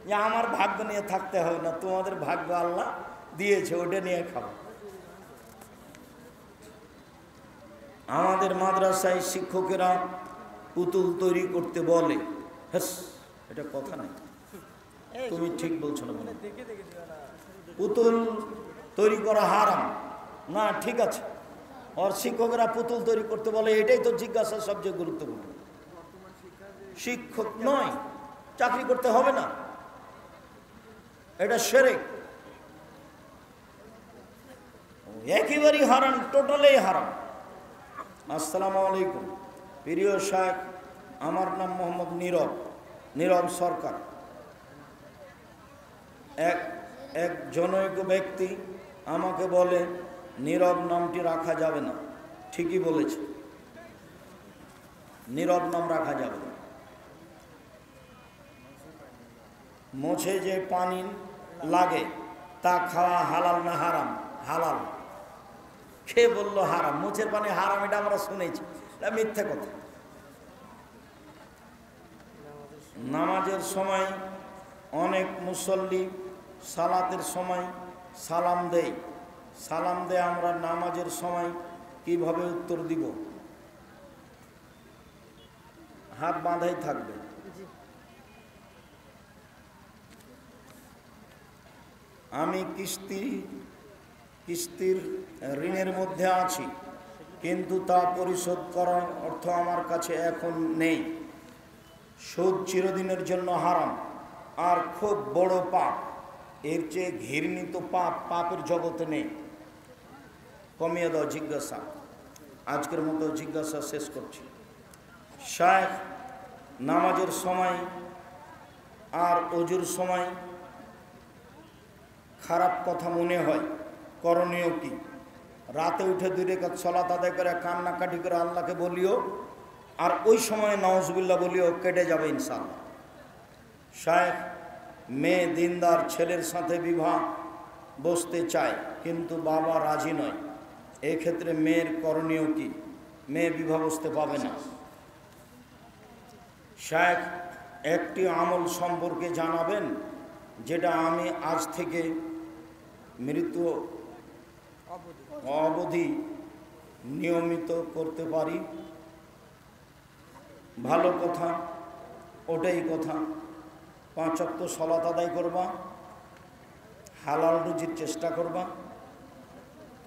যে আমার ভাগ্য নিয়ে থাকতে হবে না, তোমাদের ভাগ্য আল্লাহ দিয়েছে, ওটা নিয়ে খাবো। আমাদের মাদ্রাসায় শিক্ষকেরা পুতুল তৈরি করতে বলে। হ্যাঁ, এটা কথা নাই, তুমি ঠিক বলছো না। পুতুল তৈরি করা হারাম না? ঠিক আছে, আর শিক্ষকরা পুতুল তৈরি করতে বলে, এটাই তো জিজ্ঞাসা সবচেয়ে গুরুত্বপূর্ণ। শিক্ষক নয়, চাকরি করতে হবে না, এটা শিরক, একেবারেই হারাম, টোটালি হারাম। আসসালামু আলাইকুম প্রিয় শায়েখ, আমার নাম মোহাম্মদ নীরব সরকার। এক জনৈক ব্যক্তি আমাকে বলে নীরব নামটি রাখা যাবে না। ঠিকই বলেছে, নীরব নাম রাখা যাবে না। মুছে যে পানি লাগে তা খাওয়া হালাল না হারাম? হালাল। কে বললো হারাম? মুছের পানি হারাম, এটা আমরা শুনেছি, এটা মিথ্যা কথা। নামাজের সময় অনেক মুসল্লি সালাতের সময় সালাম দেয়, আমরা নামাজের সময় কিভাবে উত্তর দিব? হাত বাঁধাই থাকবে। আমি কিস্তির ঋণের মধ্যে আছি, কিন্তু তা পরিশোধ করার অর্থ আমার কাছে এখন নেই। সুদ চিরদিনের জন্য হারাম আর খুব বড় পাপ, এর চেয়ে ঘৃণিত পাপ পাপের জগতে নেই। কমিয়ে দাও জিজ্ঞাসা। আজকের মতো জিজ্ঞাসা শেষ করছি। শায়েখ, নামাজের সময় আর অজুর সময় খারাপ কথা মনে হয়, করণীয় কি? রাতে উঠে 2 রাকাত সালাত আদায় করে কান্নাকাটি করে আল্লাহকে বলিও, আর ওই সময় নাউজুবিল্লাহ বলিও, কেটে যাবে ইনশাআল্লাহ। শায়েখ, মেয়ে দিনদার ছেলের সাথে বিবাহ বসতে চায়, কিন্তু বাবা রাজি নয়, এক্ষেত্রে মেয়ের করণীয় কি? মেয়ে বিবাহ বসতে পাবে না। শায়েখ, একটি আমল সম্পর্কে জানাবেন যেটা আমি আজ থেকে মৃত্যু অবধি নিয়মিত করতে পারি। ভালো কথা, ওটাই কথা। 5 ওয়াক্ত সালাত আদায় করবা, হালাল রুজির চেষ্টা করবা,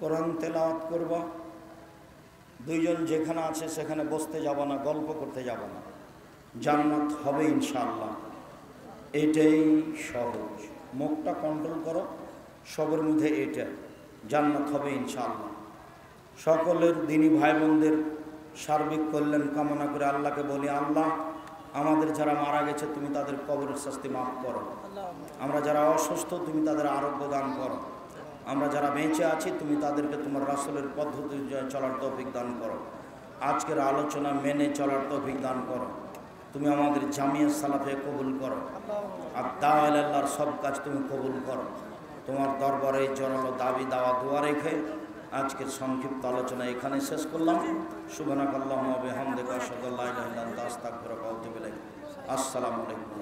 কোরআন তেলাওয়াত করবা, 2 জন যেখানে আছে সেখানে বসতে যাব না, গল্প করতে যাব না, জান্নাত হবে ইনশাআল্লাহ। এটাই সহজ। মুখটা কন্ট্রোল করো, সবের মধ্যে এটা, জান্নাত হবে ইনশাআল্লাহ। সকলের দিনী ভাই বোনদের সার্বিক কল্যাণ কামনা করে আল্লাহকে বলি, আল্লাহ আমাদের যারা মারা গেছে তুমি তাদের কবরের শাস্তি মাফ করো। আমরা যারা অসুস্থ তুমি তাদের আরোগ্য দান করো। আমরা যারা বেঁচে আছি তুমি তাদেরকে তোমার রাসূলের পদ্ধতি চলার তৌফিক দান করো। আজকের আলোচনা মেনে চলার তৌফিক দান করো। তুমি আমাদের জামিয়া সালাফে কবুল করো, আর দাওয়াল আল্লাহর সব কাজ তুমি কবুল করো। তোমার দরবারে জোরালো দাবি দাওয়া দোয়া রেখে আজকের সংক্ষিপ্ত আলোচনা এখানে শেষ করলাম। সুবহানাকাল্লাহুম্মা ওয়া বিহামদিকা আশহাদু আল্লা ইলাহা ইল্লা আনতা আস্তাগফিরুকা ওয়া আতুবু ইলাইক। আসসালামু আলাইকুম।